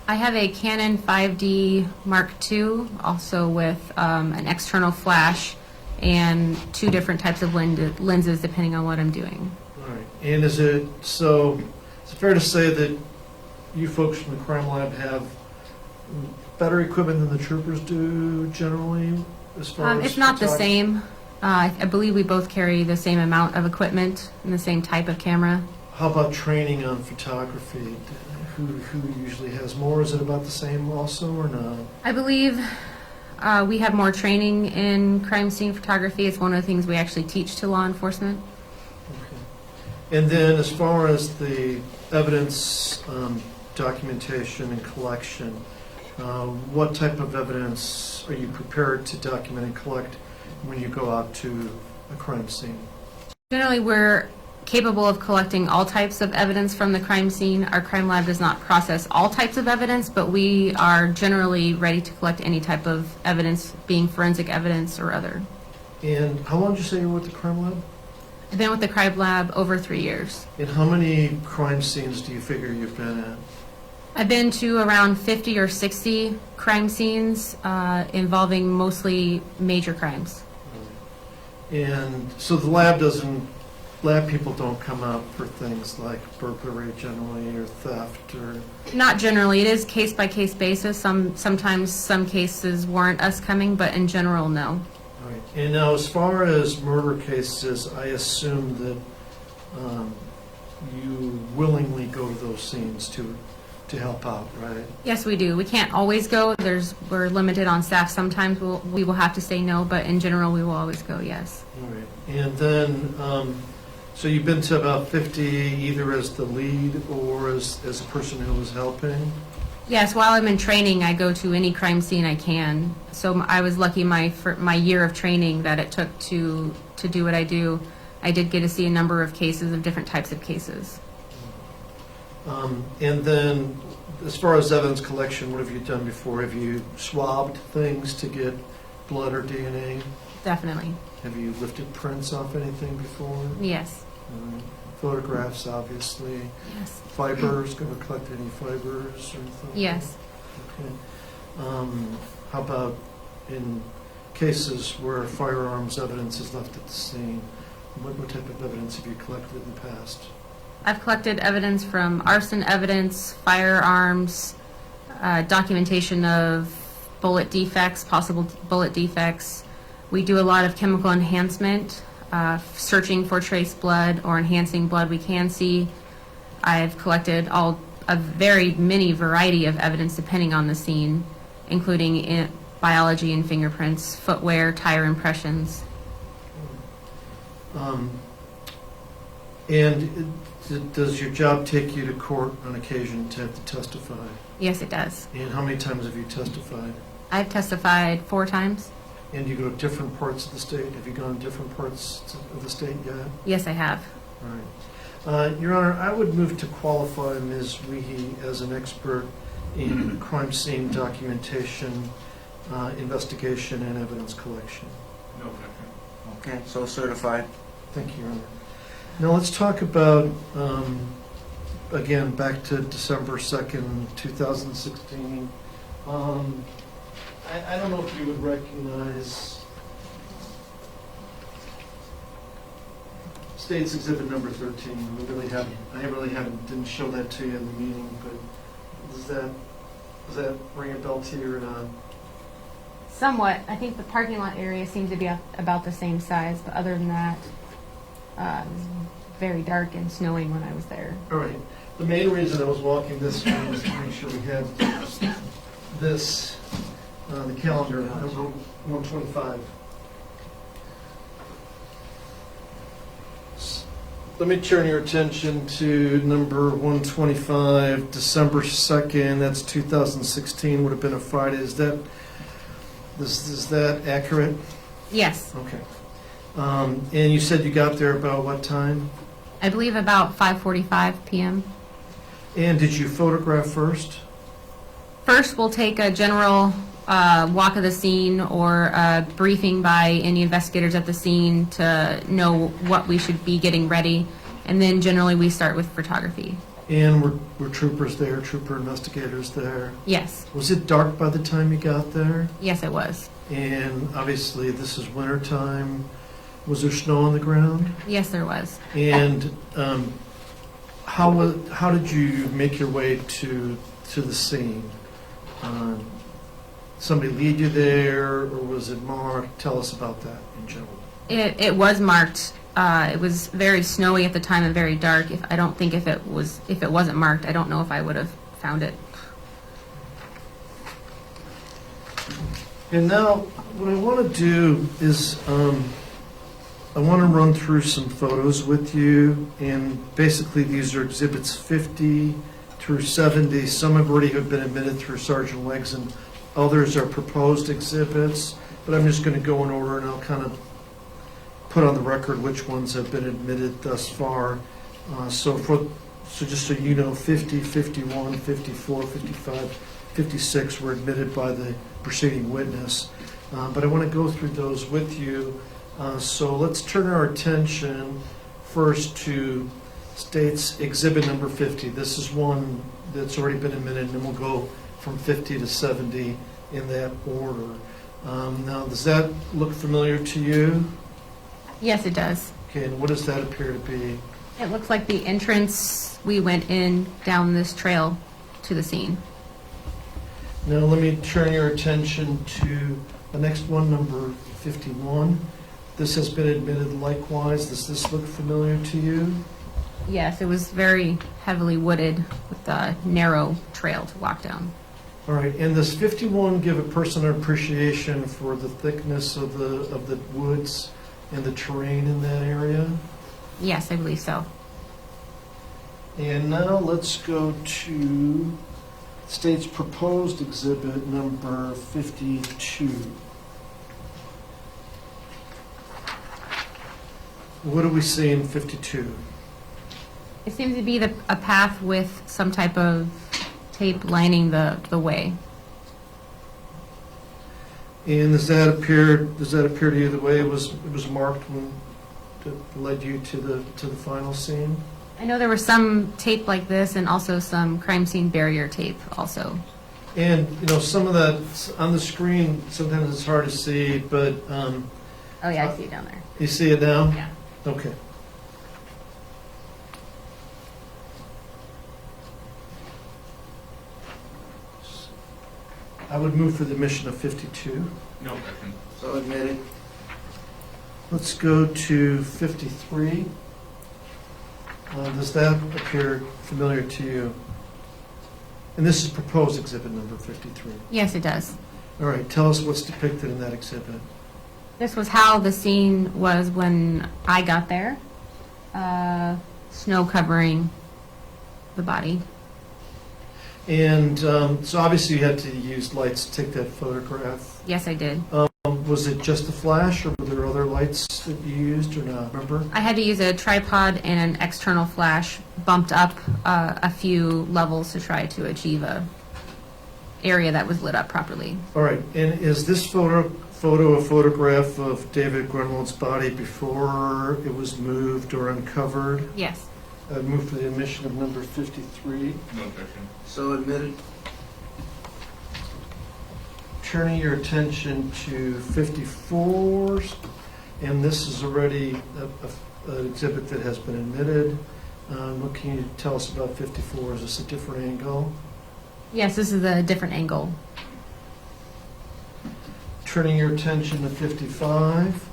I have a Canon 5D Mark II, also with an external flash and 2 different types of lenses depending on what I'm doing. All right. And is it fair to say that you folks from the crime lab have better equipment than the troopers do generally, as far as It's not the photography? same. I believe we both carry the same amount of equipment and the same type of camera. How about training on photography? Who usually has more? Is it about the same also, or not? I believe we have more training in crime scene photography. It's one of the things we actually teach to law enforcement. Okay. And then as far as the evidence documentation and collection, what type of evidence are you prepared to document and collect when you go out to a crime scene? Generally, we're capable of collecting all types of evidence from the crime scene. Our crime lab does not process all types of evidence, but we are generally ready to collect any type of evidence, being forensic evidence or other. And how long did you say you were with the crime lab? I've been with the crime lab over 3 years. And how many crime scenes do you figure you've been at? I've been to around 50 or 60 crime scenes involving mostly major crimes. And so the lab people don't come out for things like burglary generally, or theft, or... Not generally. It is case-by-case basis. Sometimes some cases warrant us coming, but in general, no. All right. And now, as far as murder cases, I assume that you willingly go to those scenes to help out, right? Yes, we do. We can't always go. We're limited on staff. Sometimes we will have to say no, but in general, we will always go, yes. All right. And then, so you've been to about 50, either as the lead or as a person who was helping? Yes, while I'm in training, I go to any crime scene I can. So I was lucky my year of training that it took to to do what I do, I did get to see a number of cases of different types of cases. And then, as far as evidence collection, what have you done before? Have you swabbed things to get blood or DNA? Definitely. Have you lifted prints off anything before? Yes. Photographs, obviously. Yes. Fibers, ever collected any fibers or anything? Yes. Okay. How about in cases where firearms evidence is left at the scene? What type of evidence have you collected in the past? I've collected evidence from arson evidence, firearms, documentation of bullet defects, possible bullet defects. We do a lot of chemical enhancement, searching for trace blood or enhancing blood we can see. I've collected a very many variety of evidence depending on the scene, including biology and fingerprints, footwear, tire impressions. And does your job take you to court on occasion to have to testify? Yes, it does. And how many times have you testified? I've testified 4 times. And you go to different parts of the state? Have you gone to different parts of the state yet? Yes, I have. All right. Your Honor, I would move to qualify Ms. Weehee as an expert in crime scene documentation, investigation, and evidence collection. No objection. Okay, so certified. Thank you, Your Honor. Now let's talk about, again, back to December 2nd, 2016. I don't know if you would recognize State's Exhibit number 13. I really didn't show that to you in the meeting, but does that ring a bell to you or not? Somewhat. I think the parking lot area seems to be about the same size, but other than that, it was very dark and snowing when I was there. All right. The main reason I was walking this way was to make sure we had this, the calendar, number 125. Let me turn your attention to number 125, December 2nd, that's 2016, would have been a Friday. Is that accurate? Yes. Okay. And you said you got there about what time? I believe about 5:45 p.m. And did you photograph first? First, we'll take a general walk of the scene or a briefing by any investigators at the scene to know what we should be getting ready. And then generally we start with photography. And were troopers there, trooper investigators there? Yes. Was it dark by the time you got there? Yes, it was. And obviously this is winter time. Was there snow on the ground? Yes, there was. And how did you make your way to the scene? Somebody lead you there, or was it marked? Tell us about that in general. It was marked. It was very snowy at the time and very dark. I don't think if it wasn't marked, I don't know if I would have found it. And now, what I want to do is, I want to run through some photos with you, and basically these are exhibits 50 through 70. Some have already been admitted through Sergeant Leggs, and others are proposed exhibits, but I'm just going to go in order and I'll kind of put on the record which ones have been admitted thus far. So just so you know, 50, 51, 54, 55, 56 were admitted by the preceding witness. But I want to go through those with you. So let's turn our attention first to State's Exhibit number 50. This is one that's already been admitted, and then we'll go from 50 to 70 in that order. Now, does that look familiar to you? Yes, it does. Okay, and what does that appear to be? It looks like the entrance we went in down this trail to the scene. Now, let me turn your attention to the next one, number 51. This has been admitted likewise. Does this look familiar to you? Yes, it was very heavily wooded with a narrow trail to walk down. All right, and does 51 give a person an appreciation for the thickness of the woods and the terrain in that area? Yes, I believe so. And now let's go to State's proposed exhibit number 52. What do we see in 52? It seems to be a path with some type of tape lining the way. And does that appear to you the way it was marked when it led you to the final scene? I know there was some tape like this and also some crime scene barrier tape also. And, some of that on the screen, sometimes it's hard to see, but Oh yeah, I see it down there. you see it now? Yeah. Okay. I would move for the admission of 52. No objection. So admitted. Let's go to 53. Does that appear familiar to you? And this is proposed exhibit number 53. Yes, it does. All right, tell us what's depicted in that exhibit. This was how the scene was when I got there. Snow covering the body. And so obviously you had to use lights to take that photograph. Yes, I did. Was it just a flash, or were there other lights that you used, or not? Remember? I had to use a tripod and an external flash, bumped up a few levels to try to achieve a area that was lit up properly. All right, and is this photo a photograph of David Grunwald's body before it was moved or uncovered? Yes. I'd move for the admission of number 53. No objection. So admitted. Turning your attention to 54, and this is already an exhibit that has been admitted. What can you tell us about 54? Is this a different angle? Yes, this is a different angle. Turning your attention to 55,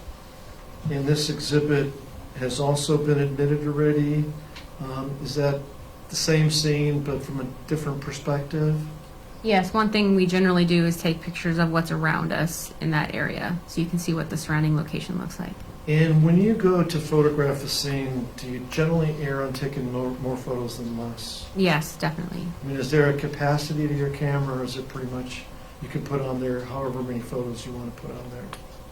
and this exhibit has also been admitted already. Is that the same scene but from a different perspective? Yes, one thing we generally do is take pictures of what's around us in that area so you can see what the surrounding location looks like. And when you go to photograph a scene, do you generally err on taking more photos than less? Yes, definitely. I mean, is there a capacity to your camera, or is it pretty much you can put on there however many photos you want to put on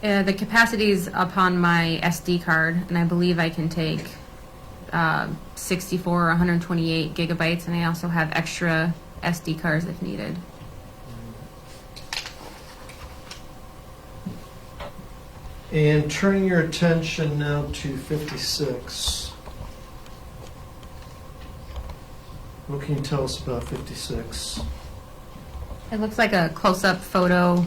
there? The capacity is upon my SD card, and I believe I can take 64 or 128 gigabytes, and I also have extra SD cards if needed. And turning your attention now to 56. What can you tell us about 56? It looks like a close-up photo,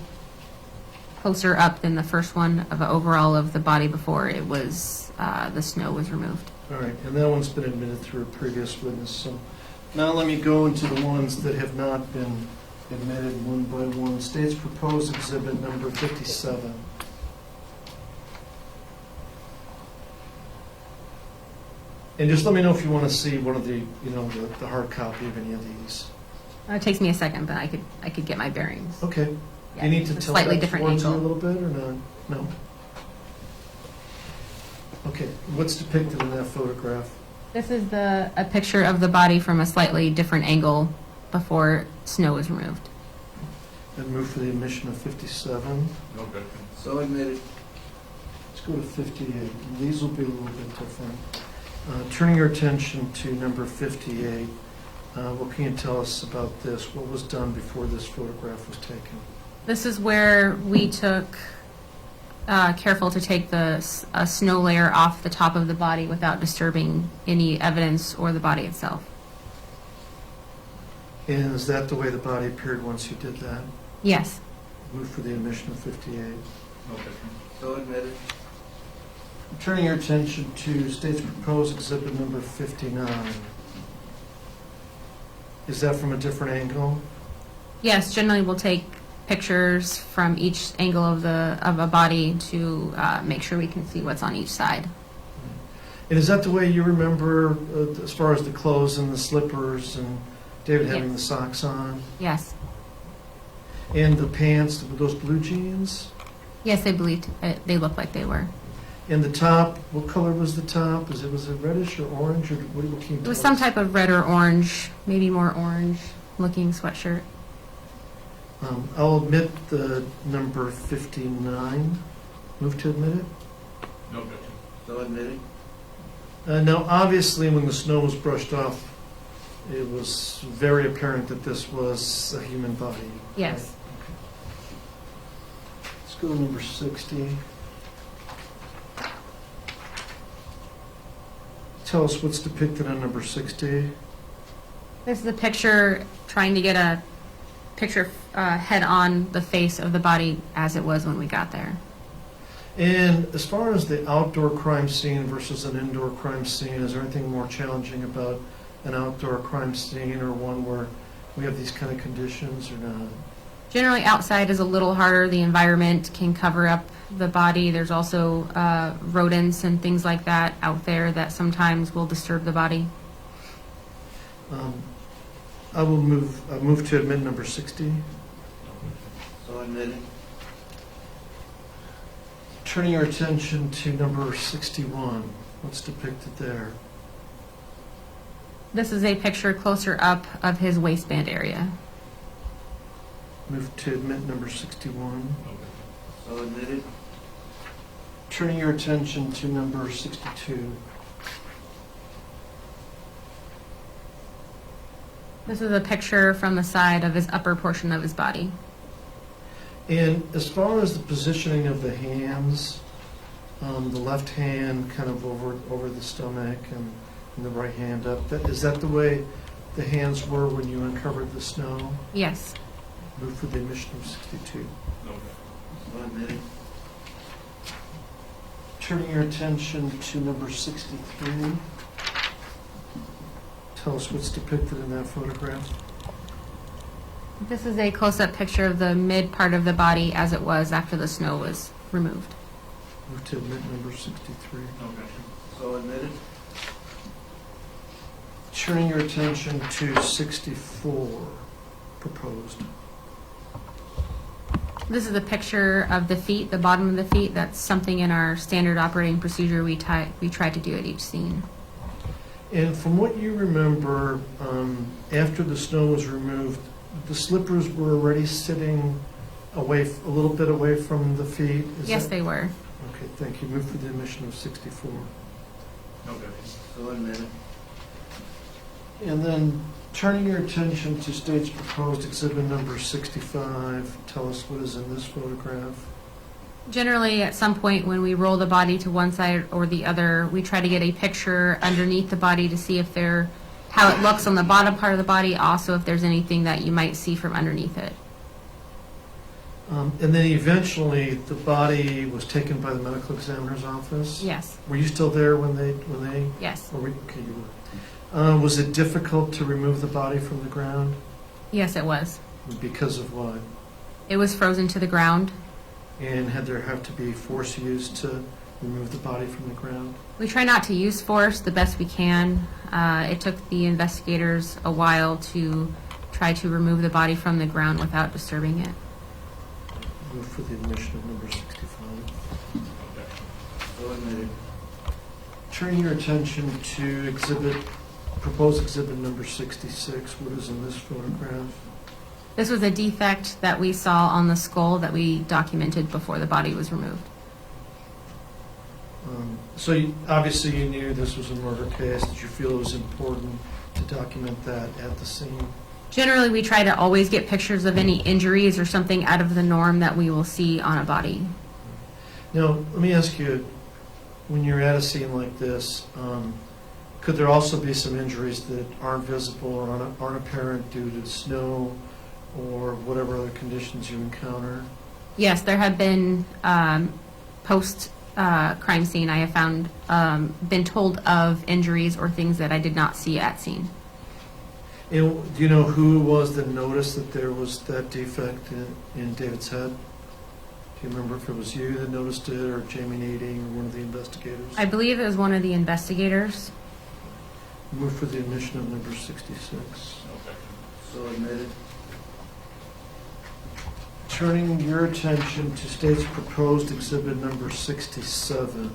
closer up than the first one of an overall of the body before it was the snow was removed. All right, and that one's been admitted through a previous witness. So now let me go into the ones that have not been admitted one by one. State's proposed exhibit number 57. And just let me know if you want to see one of the, the hard copy of any of these. It takes me a second, but I could get my bearings. Okay. Yeah, You need to it's a tilt slightly that different towards you a angle. little bit, or not? No? Okay, what's depicted in that photograph? This is a picture of the body from a slightly different angle before snow was removed. And move for the admission of 57. No objection. So admitted. Let's go to 58. And these will be a little bit different. Turning your attention to number 58, what can you tell us about this? What was done before this photograph was taken? This is where we took careful to take a snow layer off the top of the body without disturbing any evidence or the body itself. And is that the way the body appeared once you did that? Yes. Move for the admission of 58. No objection. So admitted. Turning your attention to state's proposed exhibit number 59. Is that from a different angle? Yes, generally we'll take pictures from each angle of a body to make sure we can see what's on each side. And is that the way you remember as far as the clothes and the slippers and David having Yes. the socks on? Yes. And the pants, were those blue jeans? Yes, I believed they looked like they were. And the top, what color was the top? Was it reddish or orange, or what can you It was tell some us? type of red or orange, maybe more orange looking sweatshirt. I'll admit the number 59. Move to admit it. No objection. So admitted. Now, obviously, when the snow was brushed off, it was very apparent that this was a human body. Yes. Let's go to number 60. Tell us what's depicted on number 60. This is a picture trying to get a picture head on the face of the body as it was when we got there. And as far as the outdoor crime scene versus an indoor crime scene, is there anything more challenging about an outdoor crime scene or one where we have these kind of conditions or not? Generally, outside is a little harder. The environment can cover up the body. There's also rodents and things like that out there that sometimes will disturb the body. I will move to admit number 60. So admitted. Turning your attention to number 61, what's depicted there? This is a picture closer up of his waistband area. Move to admit number 61. So admitted. Turning your attention to number 62. This is a picture from the side of his upper portion of his body. And as far as the positioning of the hands, the left hand kind of over the stomach and the right hand up, is that the way the hands were when you uncovered the snow? Yes. Move for the admission of 62. So admitted. Turning your attention to number 63. Tell us what's depicted in that photograph. This is a close-up picture of the mid part of the body as it was after the snow was removed. Move to admit number 63. So admitted. Turning your attention to 64, proposed. This is a picture of the feet, the bottom of the feet. That's something in our standard operating procedure we try to do at each scene. And from what you remember, after the snow was removed, the slippers were already sitting away, a little bit away from the feet? Yes, they were. Okay, thank you. Move for the admission of 64. So admitted. And then turning your attention to state's proposed exhibit number 65, tell us what is in this photograph. Generally, at some point when we roll the body to one side or the other, we try to get a picture underneath the body to see if how it looks on the bottom part of the body, also if there's anything that you might see from underneath it. And then eventually, the body was taken by the medical examiner's office? Yes. Were you still there when they? Yes. Okay, you were. Was it difficult to remove the body from the ground? Yes, it was. Because of what? It was frozen to the ground. And had there have to be force used to remove the body from the ground? We try not to use force the best we can. It took the investigators a while to try to remove the body from the ground without disturbing it. Move for the admission of number 65. So admitted. Turning your attention to proposed exhibit number 66, what is in this photograph? This was a defect that we saw on the skull that we documented before the body was removed. Obviously you knew this was a murder case. Did you feel it was important to document that at the scene? Generally, we try to always get pictures of any injuries or something out of the norm that we will see on a body. Now, let me ask you, when you're at a scene like this, could there also be some injuries that aren't visible or aren't apparent due to snow or whatever other conditions you encounter? Yes, there have been post-crime scene, I have found, been told of injuries or things that I did not see at scene. And do you know who it was that noticed that there was that defect in David's head? Do you remember if it was you that noticed it, or Jamie Nading, or one of the investigators? I believe it was one of the investigators. Move for the admission of number 66. So admitted. Turning your attention to state's proposed exhibit number 67,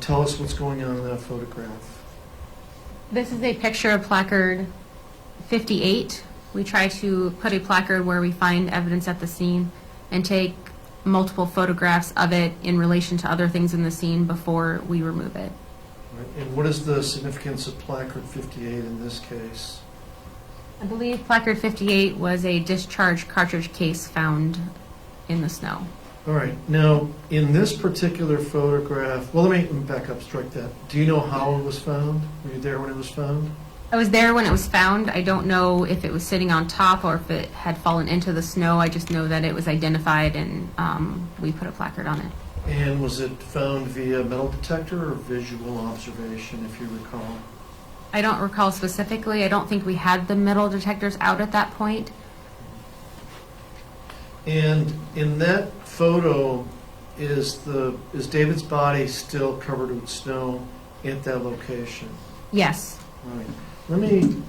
tell us what's going on in that photograph. This is a picture of placard 58. We try to put a placard where we find evidence at the scene and take multiple photographs of it in relation to other things in the scene before we remove it. Right, and what is the significance of placard 58 in this case? I believe placard 58 was a discharged cartridge case found in the snow. All right, now, in this particular photograph, well, let me back up, strike that. Do you know how it was found? Were you there when it was found? I was there when it was found. I don't know if it was sitting on top or if it had fallen into the snow. I just know that it was identified and we put a placard on it. And was it found via metal detector or visual observation, if you recall? I don't recall specifically. I don't think we had the metal detectors out at that point. And in that photo, is David's body still covered with snow at that location? Yes. All right. Let me.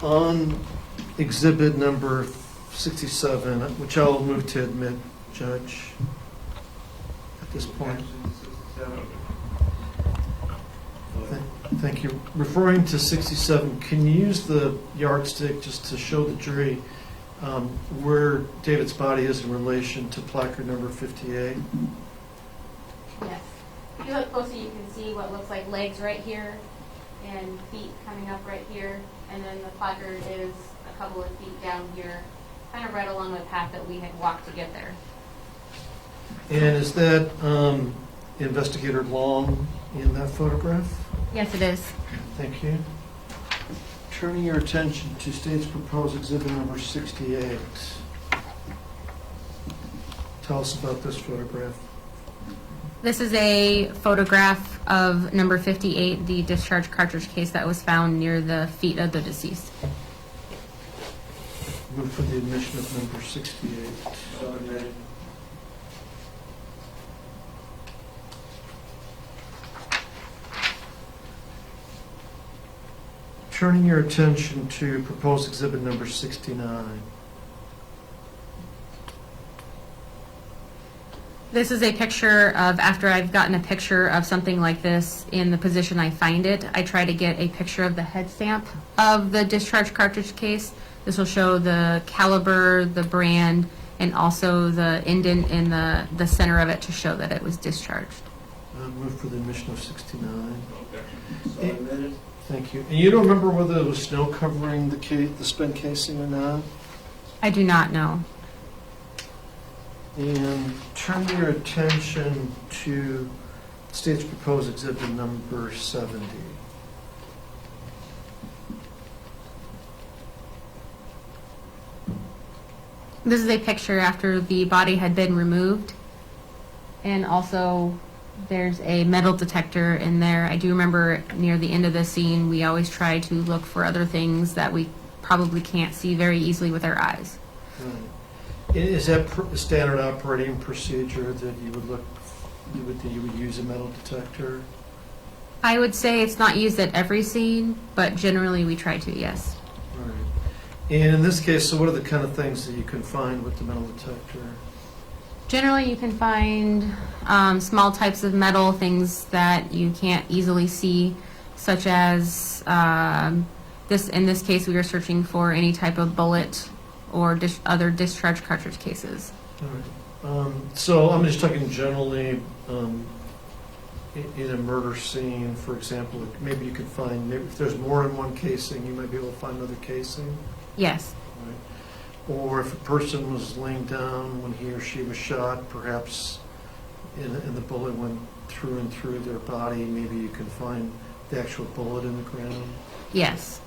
On exhibit number 67, which I'll move to admit, Judge, at this point. Thank you. Referring to 67, can you use the yardstick just to show the jury where David's body is in relation to placard number 58? Yes. If you look closer, you can see what looks like legs right here and feet coming up right here. And then the placard is a couple of feet down here, kind of right along the path that we had walked to get there. And is that Investigator Long in that photograph? Yes, it is. Thank you. Turning your attention to State's proposed exhibit number 68. Tell us about this photograph. This is a photograph of number 58, the discharge cartridge case that was found near the feet of the deceased. Move for the admission of number 68. So admitted. Turning your attention to proposed exhibit number 69. This is a picture of, after I've gotten a picture of something like this in the position I find it, I try to get a picture of the head stamp of the discharge cartridge case. This will show the caliber, the brand, and also the indent in the center of it to show that it was discharged. Move for the admission of 69. So admitted. Thank you. And you don't remember whether there was snow covering the spent casing or not? I do not know. And turn your attention to State's proposed exhibit number 70. This is a picture after the body had been removed. And also, there's a metal detector in there. I do remember near the end of the scene, we always try to look for other things that we probably can't see very easily with our eyes. Right. Is that standard operating procedure that you would use a metal detector? I would say it's not used at every scene, but generally we try to, yes. Right. And in this case, so what are the kind of things that you can find with the metal detector? Generally, you can find small types of metal, things that you can't easily see, such as this. In this case, we were searching for any type of bullet or other discharge cartridge cases. All right. So I'm just talking generally in a murder scene, for example, maybe you could find, maybe if there's more than one casing, you might be able to find another casing. Yes. Right. Or if a person was laying down when he or she was shot, perhaps and the bullet went through and through their body, maybe you can find the actual bullet in the ground. Yes.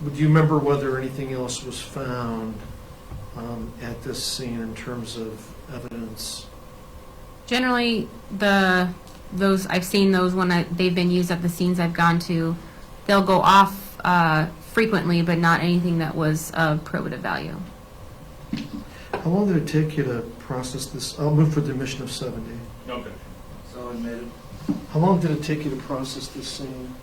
Do you remember whether anything else was found at this scene in terms of evidence? Generally, those I've seen those when they've been used at the scenes I've gone to. They'll go off frequently, but not anything that was of probative value. How long did it take you to process this? I'll move for the admission of 70. No objection. So admitted. How long did it take you to process this scene?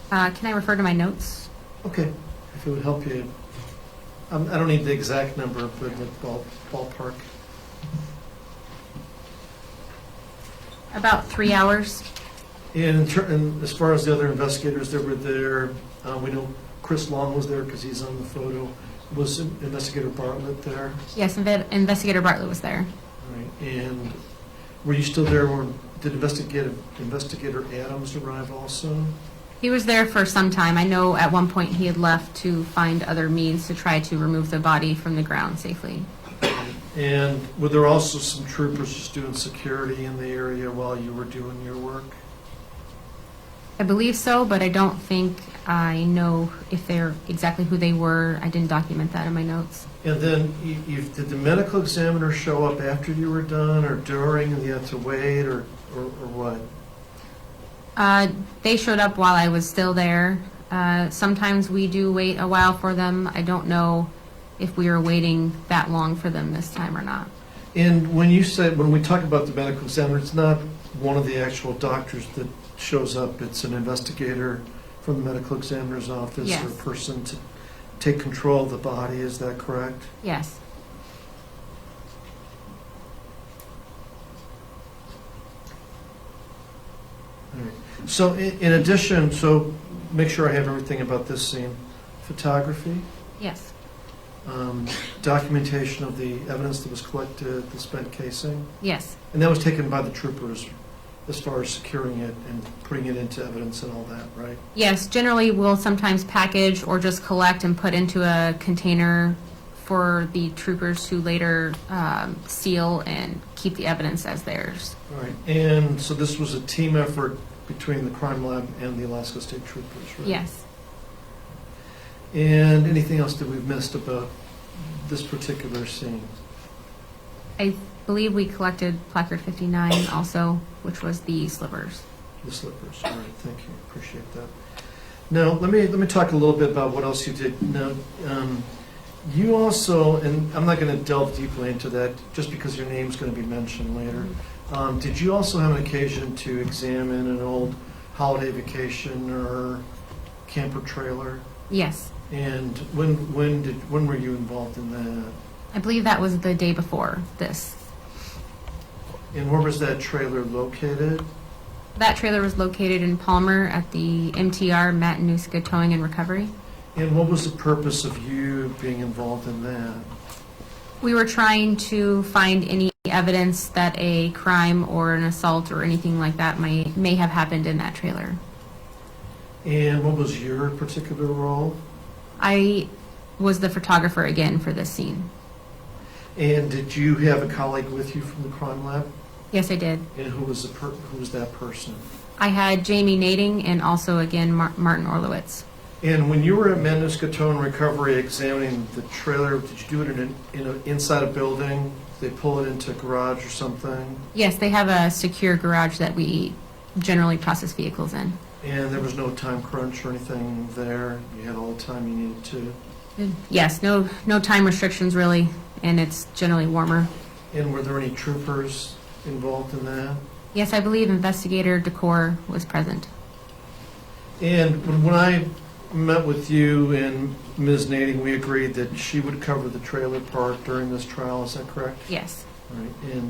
Can I refer to my notes? Okay, if it would help you. I don't need the exact number, but the ballpark. About 3 hours. And as far as the other investigators that were there, we know Chris Long was there because he's on the photo. Was Investigator Bartlett there? Yes, Investigator Bartlett was there. Right. And were you still there when, did Investigator Adams arrive also? He was there for some time. I know at one point he had left to find other means to try to remove the body from the ground safely. And were there also some troopers just doing security in the area while you were doing your work? I believe so, but I don't think I know if they're exactly who they were. I didn't document that in my notes. And then, did the medical examiner show up after you were done, or during, and you had to wait, or what? They showed up while I was still there. Sometimes we do wait a while for them. I don't know if we were waiting that long for them this time or not. And when you said, when we talk about the medical examiner, it's not one of the actual doctors that shows up, it's an investigator from the medical examiner's office, Yes. or a person to take control of the body, is that correct? Yes. All right. So in addition, so make sure I have everything about this scene. Photography, Yes. documentation of the evidence that was collected, the spent casing, Yes. and that was taken by the troopers as far as securing it and putting it into evidence and all that, right? Yes, generally we'll sometimes package or just collect and put into a container for the troopers to later seal and keep the evidence as theirs. All right, and so this was a team effort between the crime lab and the Alaska State Troopers, right? Yes. And anything else that we've missed about this particular scene? I believe we collected placard 59 also, which was the slippers. The slippers, all right, thank you, appreciate that. Now, let me talk a little bit about what else you did. Now, you also, and I'm not going to delve deeply into that, just because your name's going to be mentioned later. Did you also have an occasion to examine an old holiday vacation or camper trailer? Yes. And when were you involved in that? I believe that was the day before this. And where was that trailer located? That trailer was located in Palmer at the MTR, Matanuska Towing and Recovery. And what was the purpose of you being involved in that? We were trying to find any evidence that a crime or an assault or anything like that may have happened in that trailer. And what was your particular role? I was the photographer again for this scene. And did you have a colleague with you from the crime lab? Yes, I did. And who was that person? I had Jamie Nading and also again Martin Orlowitz. And when you were at Matanuska Tow and Recovery examining the trailer, did you do it inside a building? Did they pull it into a garage or something? Yes, they have a secure garage that we generally process vehicles in. And there was no time crunch or anything there? You had all the time you needed to? Yes, no time restrictions really, and it's generally warmer. And were there any troopers involved in that? Yes, I believe Investigator Decor was present. And when I met with you and Ms. Nading, we agreed that she would cover the trailer part during this trial, is that correct? Yes. All right.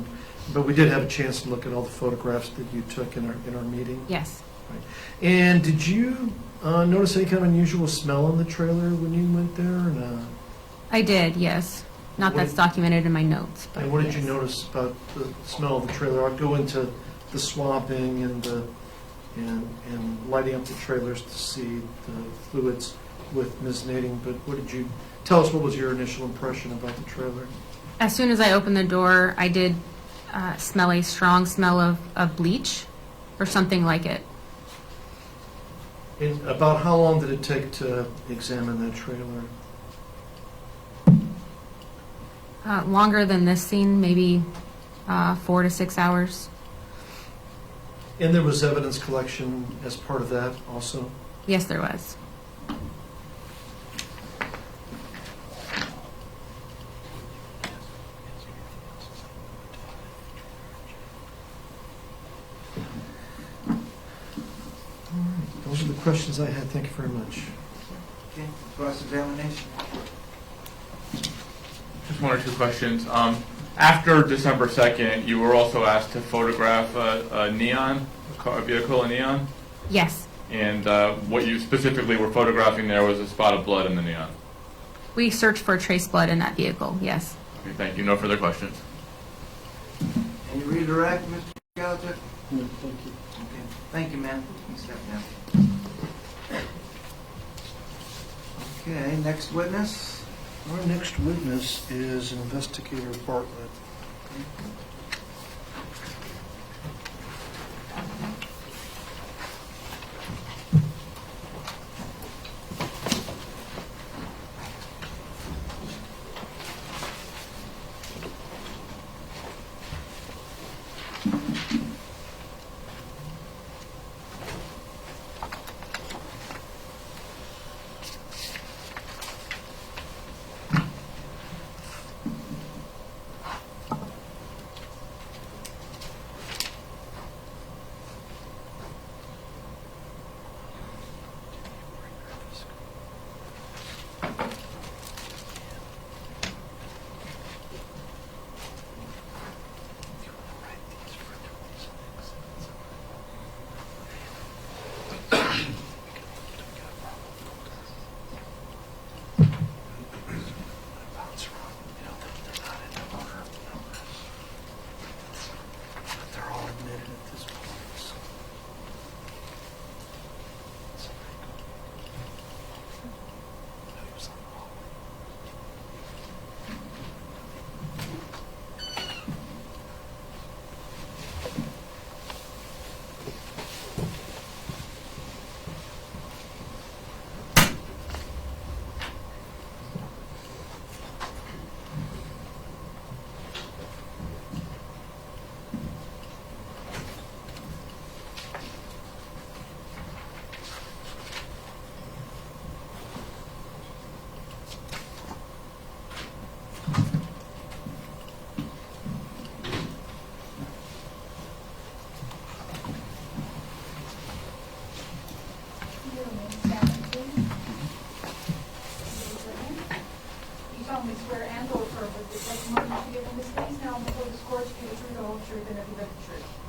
But we did have a chance to look at all the photographs that you took in our meeting? Yes. Right. And did you notice any kind of unusual smell in the trailer when you went there or not? I did, yes. Not What that's documented in my notes. But And what did you yes. notice about the smell of the trailer? I'll go into the swamping and lighting up the trailers to see the fluids with Ms. Nading, but tell us what was your initial impression about the trailer? As soon as I opened the door, I did smell a strong smell of bleach or something like it. And about how long did it take to examine that trailer? Longer than this scene, maybe 4 to 6 hours. And there was evidence collection as part of that also? Yes, there was. Those are the questions I had. Thank you very much. Okay, cross-examination. Just one or two questions. After December 2nd, you were also asked to photograph a neon, a vehicle in neon? Yes. And what you specifically were photographing there was a spot of blood in the neon? We searched for trace blood in that vehicle, yes. Okay, thank you. No further questions. Any redirect, Mr. Galicek? No, thank you. Okay, thank you, ma'am. You can step down. Okay, next witness. Our next witness is Investigator Portrait.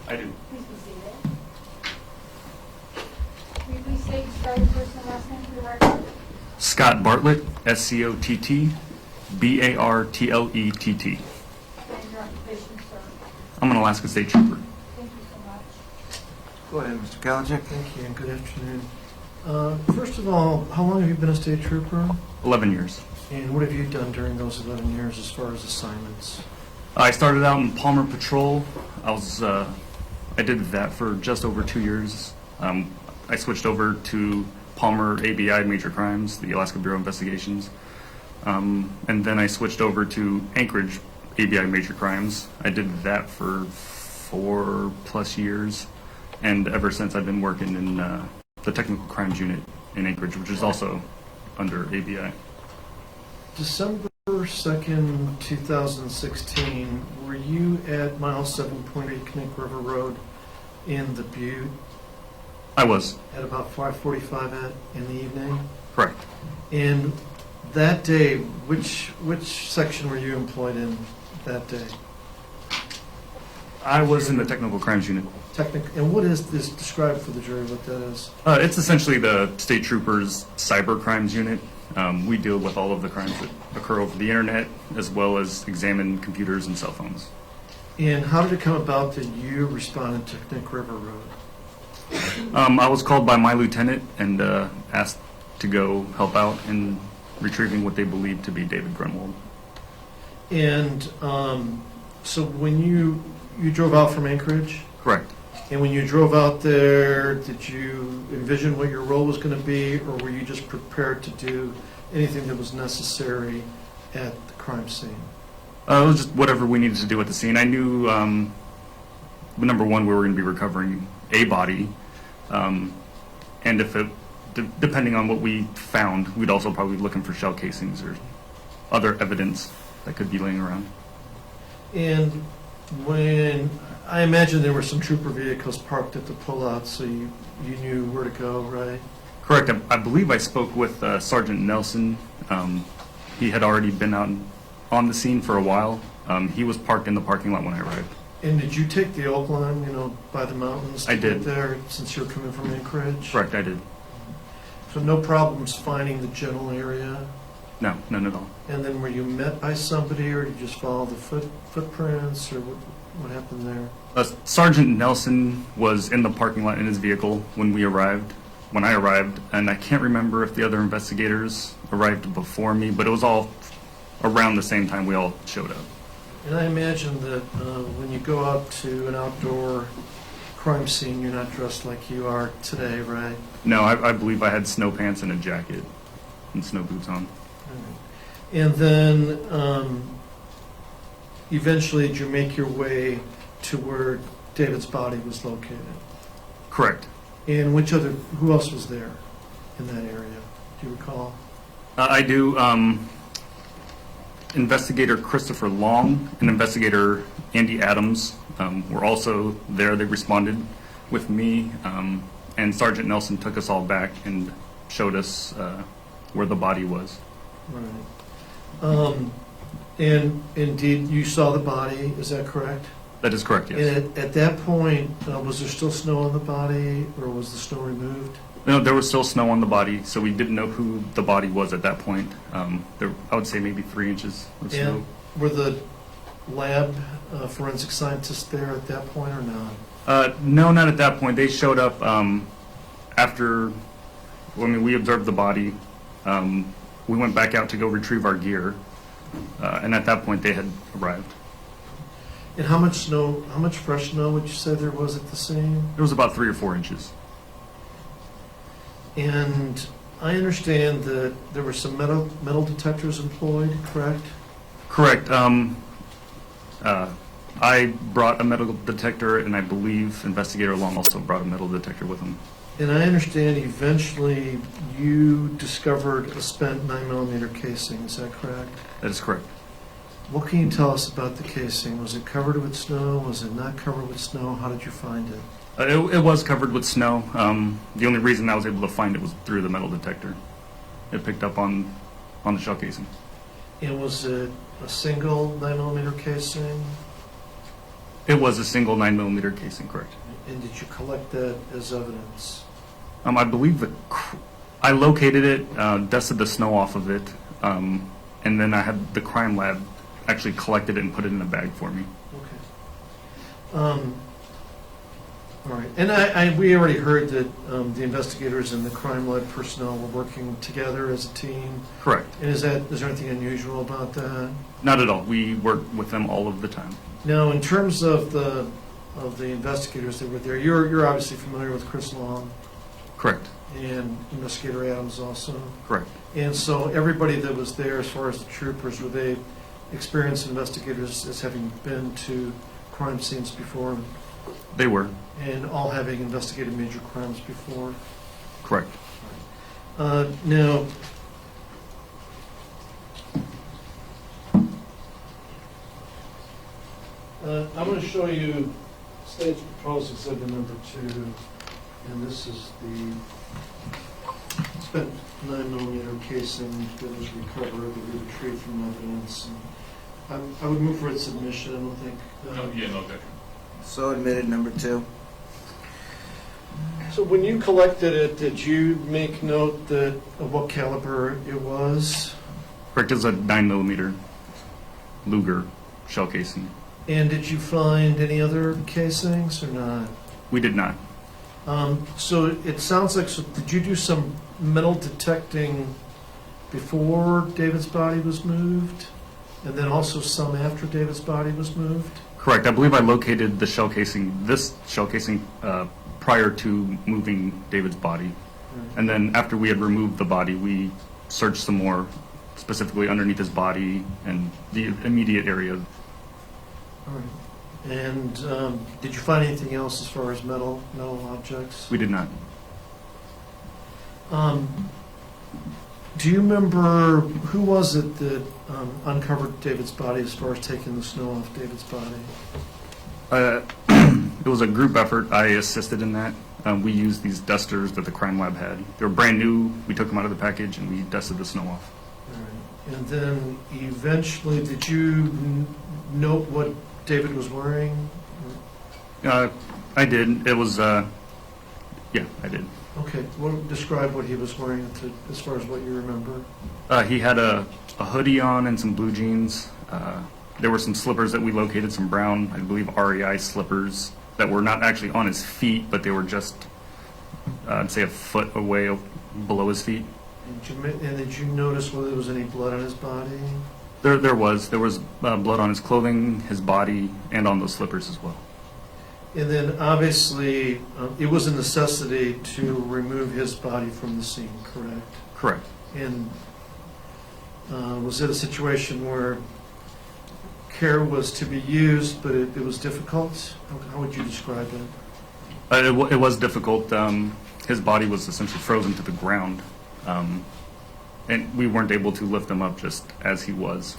I do. Please be seated. Will you please state and spell your first and last name for the record? Scott Bartlett, SCOTT, BARTLETT. And your occupation, sir. I'm an Alaska State Trooper. Thank you so much. Go ahead, Mr. Galicek. Thank you, and good afternoon. First of all, how long have you been a state trooper? 11 years. And what have you done during those 11 years as far as assignments? I started out in Palmer Patrol. I did that for just over 2 years. I switched over to Palmer ABI Major Crimes, the Alaska Bureau of Investigations. And then I switched over to Anchorage ABI Major Crimes. I did that for 4+ years. And ever since, I've been working in the Technical Crimes Unit in Anchorage, which is also under ABI. December 2nd, 2016, were you at mile 7.8 Connect River Road in the Butte I was, at about 5:45 in the evening? correct. And that day, which section were you employed in that day? I was in the Technical Crimes Unit. And what is this? Describe for the jury what that is. It's essentially the State Troopers Cyber Crimes Unit. We deal with all of the crimes that occur over the internet, as well as examine computers and cell phones. And how did it come about that you responded to Connect River Road? I was called by my lieutenant and asked to go help out in retrieving what they believed to be David Grunwald. And so when you drove out from Anchorage, Correct. and when you drove out there, did you envision what your role was going to be, or were you just prepared to do anything that was necessary at the crime scene? It was just whatever we needed to do at the scene. I knew, number one, we were going to be recovering a body, and if it, depending on what we found, we'd also probably be looking for shell casings or other evidence that could be laying around. And when I imagine there were some trooper vehicles parked at the pullout, so you knew where to go, right? Correct. I believe I spoke with Sergeant Nelson. He had already been out on the scene for a while. He was parked in the parking lot when I arrived. And did you take the oak line, by the mountains? I to did. get there, since you're coming from Anchorage? Correct, I did. So no problems finding the general area? No, none at all. And then were you met by somebody, or did you just follow the footprints, or what happened there? Sergeant Nelson was in the parking lot in his vehicle when I arrived, and I can't remember if the other investigators arrived before me, but it was all around the same time we all showed up. And I imagine that when you go out to an outdoor crime scene, you're not dressed like you are today, right? No, I believe I had snow pants and a jacket and snow boots on. And then eventually, did you make your way to where David's body was located? Correct. And who else was there in that area? Do you recall? I do. Investigator Christopher Long and Investigator Andy Adams were also there. They responded with me, and Sergeant Nelson took us all back and showed us where the body was. Right. And indeed, you saw the body, is that correct? That is correct, yes. And at that point, was there still snow on the body, or was the snow removed? No, there was still snow on the body, so we didn't know who the body was at that point. I would say maybe 3 inches of snow. And were the lab forensic scientists there at that point, or not? No, not at that point. They showed up after, we observed the body. We went back out to go retrieve our gear, and at that point they had arrived. And how much fresh snow would you say there was at the scene? There was about 3 or 4 inches. And I understand that there were some metal detectors employed, correct? Correct. I brought a metal detector, and I believe Investigator Long also brought a metal detector with him. And I understand eventually you discovered a spent 9mm casing, is that correct? That is correct. What can you tell us about the casing? Was it covered with snow? Was it not covered with snow? How did you find it? It was covered with snow. The only reason I was able to find it was through the metal detector. It picked up on the shell casing. And was it a single 9mm casing? It was a single 9mm casing, correct. And did you collect that as evidence? I believe I located it, dusted the snow off of it, and then I had the crime lab actually collected it and put it in a bag for me. Okay. All right. And we already heard that the investigators and the crime lab personnel were working together as a team. Correct. And is there anything unusual about that? Not at all. We work with them all of the time. Now, in terms of the investigators that were there, you're obviously familiar with Chris Long. Correct. And Investigator Adams also. Correct. And so everybody that was there, as far as the troopers, were they experienced investigators as having been to crime scenes before? They were. And all having investigated major crimes before? Correct. Now, I'm going to show you State's Proposed Exhibit number 2, and this is the spent 9mm casing that was recovered, that we retrieved from evidence. And I would move for its submission. I don't think. No objection. So admitted, number 2. So when you collected it, did you make note of what caliber it was? Correct. It's a 9mm Luger shell casing. And did you find any other casings or not? We did not. So it sounds like, did you do some metal detecting before David's body was moved? And then also some after David's body was moved? Correct. I believe I located the shell casing, this shell casing, prior to moving David's body. Right. And then after we had removed the body, we searched some more, specifically underneath his body and the immediate area. All right. And did you find anything else as far as metal objects? We did not. Do you remember who was it that uncovered David's body as far as taking the snow off David's body? It was a group effort. I assisted in that. We used these dusters that the crime lab had. They were brand new. We took them out of the package and we dusted the snow off. All right. And then eventually, did you note what David was wearing I did. It was, yeah, I did. Okay, describe what he was wearing as far as what you remember. He had a hoodie on and some blue jeans. There were some slippers that we located, some brown, I believe, REI slippers that were not actually on his feet, but they were just, I'd say, a foot away below his feet. And did you notice whether there was any blood on his body? There was blood on his clothing, his body, and on those slippers as well. And then obviously, it was a necessity to remove his body from the scene, correct? Correct. And was it a situation where care was to be used, but it was difficult? How would you describe it? It was difficult. His body was essentially frozen to the ground, and we weren't able to lift him up just as he was.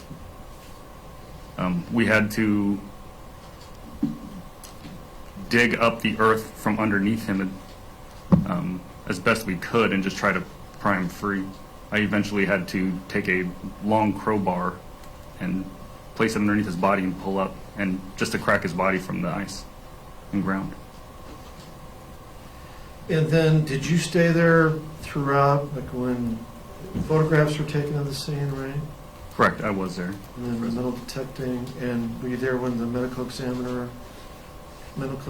We had to dig up the earth from underneath him as best we could and just try to pry him free. I eventually had to take a long crowbar and place it underneath his body and pull up, and just to crack his body from the ice and ground. And then, did you stay there throughout, like when photographs were taken of the scene, right? Correct, I was there. And then the metal detecting, and were you there when the medical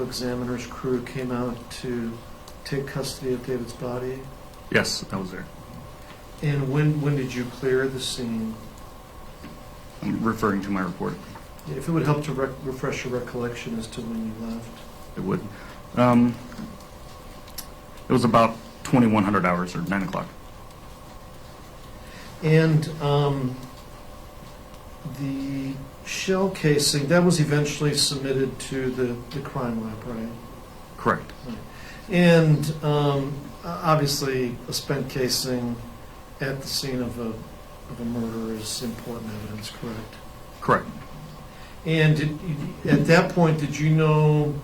examiner's crew came out to take custody of David's body? Yes, I was there. And when did you clear the scene? I'm referring to my report. If it would help to refresh your recollection as to when you left. It would. It was about 2100 hours, or 9 o'clock. And the shell casing, that was eventually submitted to the crime lab, right? Correct. And obviously, a spent casing at the scene of a murder is important evidence, correct? Correct. And at that point, did you know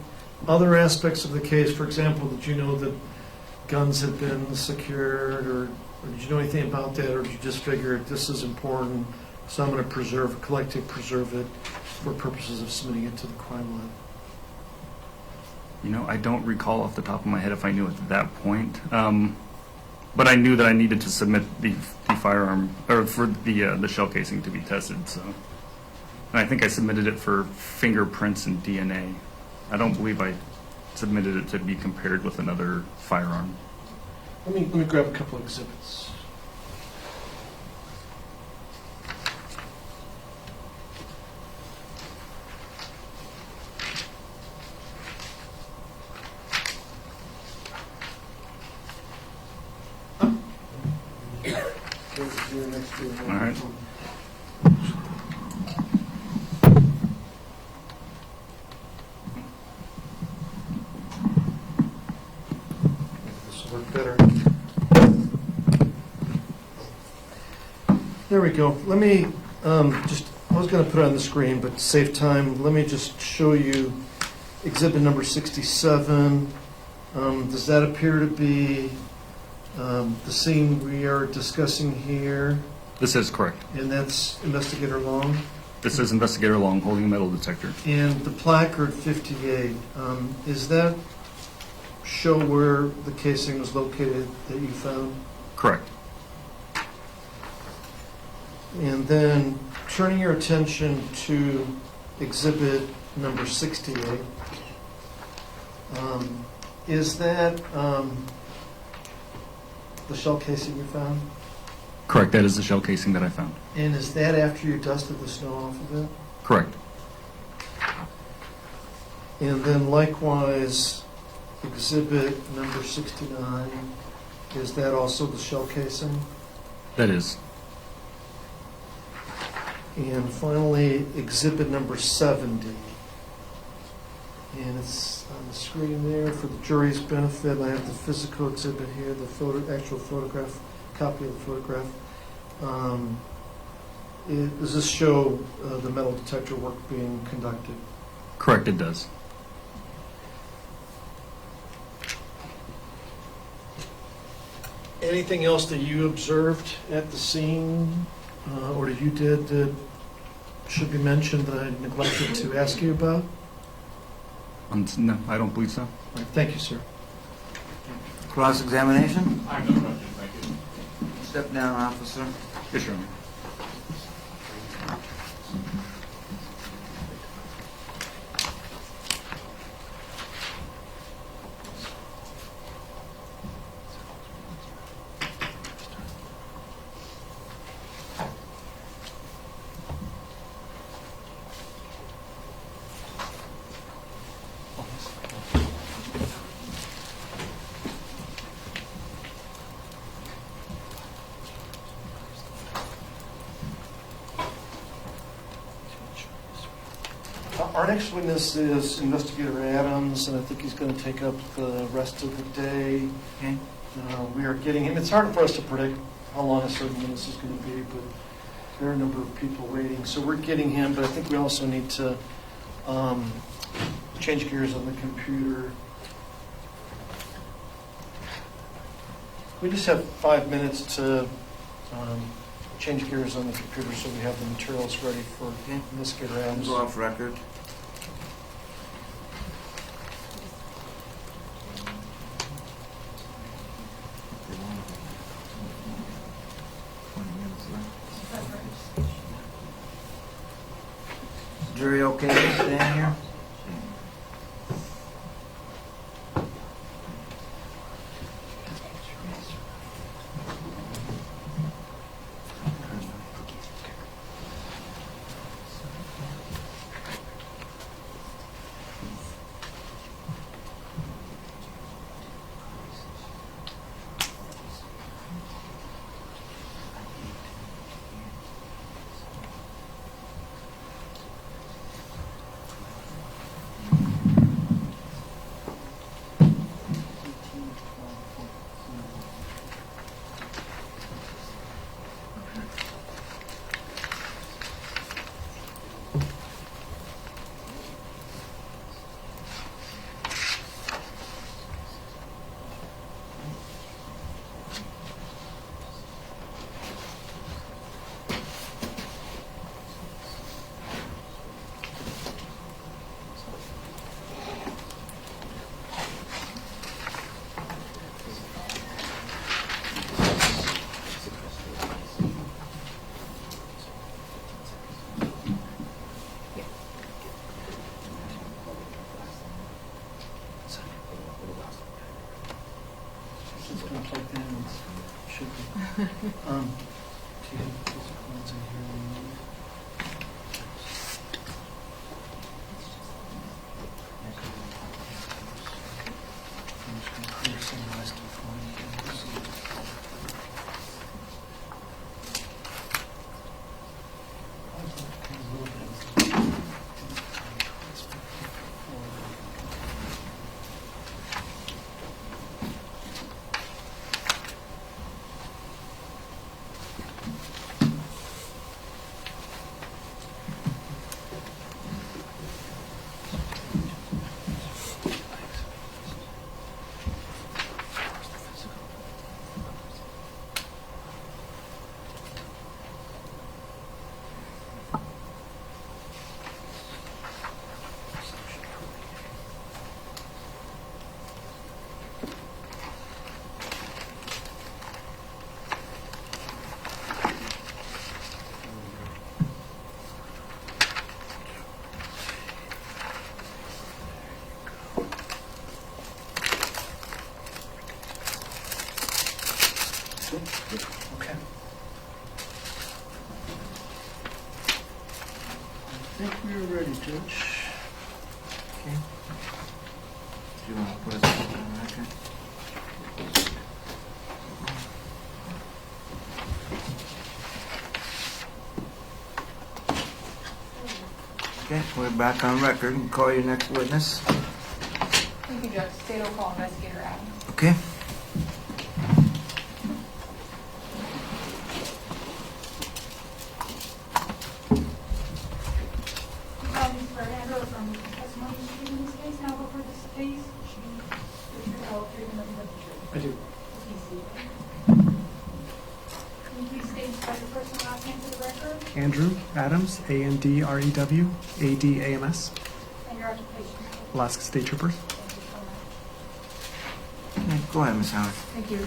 other aspects of the case? For example, did you know that guns had been secured, or did you know anything about that, or did you just figure this is important, so I'm going to preserve it for purposes of submitting it to the crime lab? You know, I don't recall off the top of my head if I knew at that point. But I knew that I needed to submit the firearm, or for the shell casing to be tested. So, and I think I submitted it for fingerprints and DNA. I don't believe I submitted it to be compared with another firearm. Let me grab a couple of exhibits. All right. This will work better. There we go. Let me I was going to put it on the screen, but to save time, let me just show you exhibit number 67. Does that appear to be the scene we are discussing here? This is correct. And that's Investigator Long? This is Investigator Long holding a metal detector. And the placard 58, is that show where the casing was located that you found? Correct. And then turning your attention to exhibit number 68, is that the shell casing you found? Correct. That is the shell casing that I found. And is that after you dusted the snow off of it? Correct. And then likewise, exhibit number 69, is that also the shell casing? That is. And finally, exhibit number 70. And it's on the screen there for the jury's benefit. I have the physical exhibit here, the actual photograph, copy of the photograph. Does this show the metal detector work being conducted? Correct, it does. Anything else that you observed at the scene, or that you did that should be mentioned that I neglected to ask you about? No, I don't believe so. All right, thank you, sir. Cross-examination? I have no questions, thank you. Step down, officer. Yes, Your Honor. Our next witness is Investigator Adams, and I think he's going to take up the rest of the day. Okay. We are getting him. It's hard for us to predict how long a certain witness is going to be, but there are a number of people waiting. So we're getting him, but I think we also need to change gears on the computer. We just have 5 minutes to change gears on the computer so we have the materials ready for Investigator Adams. Go off record. Jury okay to stand here? It's going to plug in. It should be. Do you have physical ones in here? I'm just going to clear some of my stuff for Okay. I think we are ready, Judge. Okay. Do you want to put us on record? Okay, we're back on record. And call your next witness. Thank you, Judge. State will call Investigator Adams. Okay. From testimony she gave in this case, now before this case, she recalled treatment of the jury. I do. Can you please state by your first and last name for the record Andrew Adams, Andrew, Adams, and your occupation? Alaska State Troopers. Okay, go ahead, Ms. Howard. Thank you.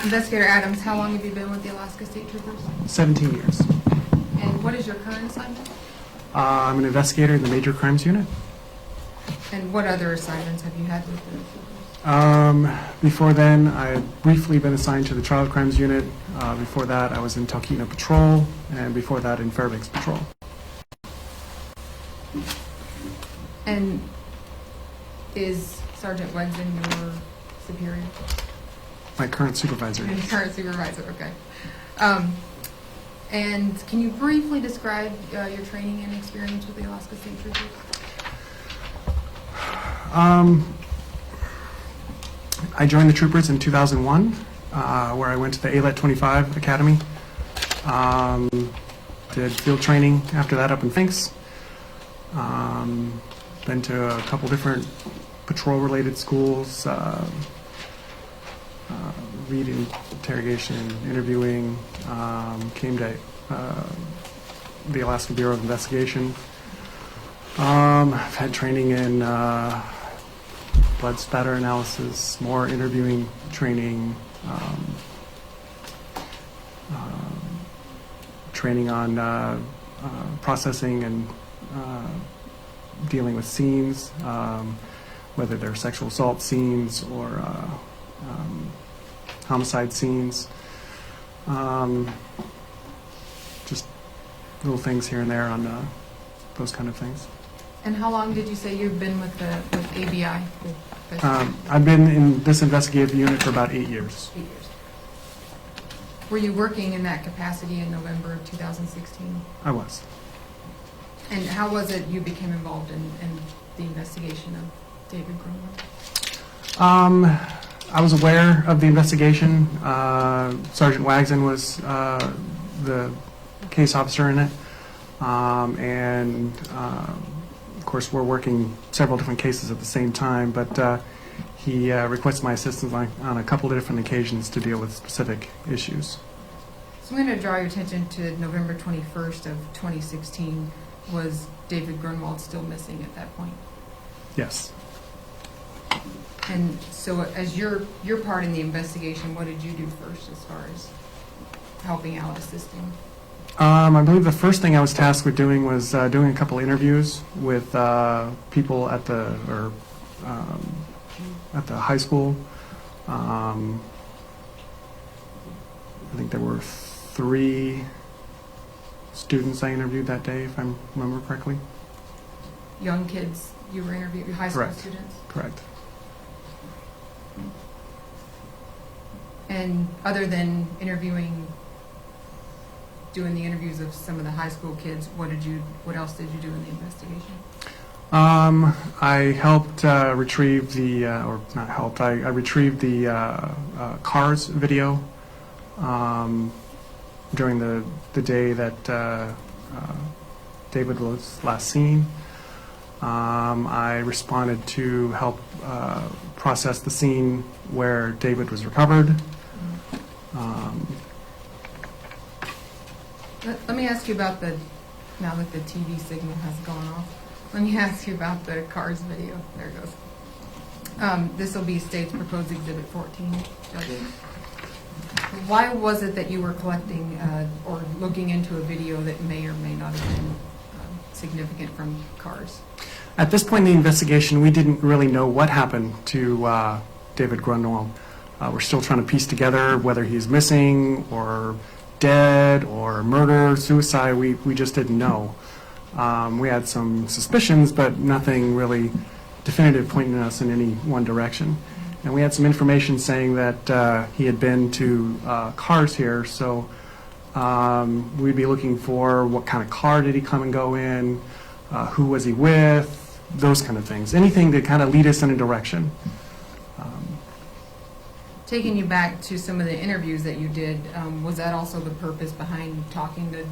Investigator Adams, how long have you been with the Alaska State Troopers? 17 years. And what is your current assignment? I'm an investigator in the Major Crimes Unit. And what other assignments have you had with the troopers? Before then, I had briefly been assigned to the Child Crimes Unit. Before that, I was in Talkeetna Patrol, and before that, in Fairbanks Patrol. And is Sergeant Wegson your superior? My current supervisor. Your current supervisor, okay. And can you briefly describe your training and experience with the Alaska State Troopers? I joined the troopers in 2001, where I went to the ALET 25 Academy. Did field training after that up in Finks. Been to a couple different patrol-related schools, reading, interrogation, interviewing. Came to the Alaska Bureau of Investigation. I've had training in blood spatter analysis, more interviewing training, training on processing and dealing with scenes, whether they're sexual assault scenes or homicide scenes. Just little things here and there on those kind of things. And how long did you say you've been with ABI? I've been in this investigative unit for about 8 years. 8 years. Were you working in that capacity in November of 2016? I was. And how was it you became involved in the investigation of David Grunwald? I was aware of the investigation. Sergeant Wagson was the case officer in it. Of course, we're working several different cases at the same time, but he requested my assistance on a couple of different occasions to deal with specific issues. So I'm going to draw your attention to November 21st of 2016. Was David Grunwald still missing at that point? Yes. And so as your part in the investigation, what did you do first as far as helping out, assisting? I believe the first thing I was tasked with doing was doing a couple interviews with people at the high school. I think there were 3 students I interviewed that day, if I remember correctly. Young kids you were interviewing, high school Correct. students? Correct. And other than doing the interviews of some of the high school kids, what else did you do in the investigation? I helped retrieve I retrieved the cars video during the day that David was last seen. I responded to help process the scene where David was recovered. Let me ask you about now that the TV signal has gone off, let me ask you about the cars video. There it goes. This will be State's Proposed Exhibit 14. Judge. Why was it that you were collecting or looking into a video that may or may not have been significant from cars? At this point in the investigation, we didn't really know what happened to David Grunwald. We're still trying to piece together whether he's missing or dead or murder, suicide. We just didn't know. We had some suspicions, but nothing really definitive pointing us in any one direction. And we had some information saying that he had been to cars here, so we'd be looking for what kind of car did he come and go in, who was he with, those kind of things. Anything to kind of lead us in a direction. Taking you back to some of the interviews that you did, was that also the purpose behind talking to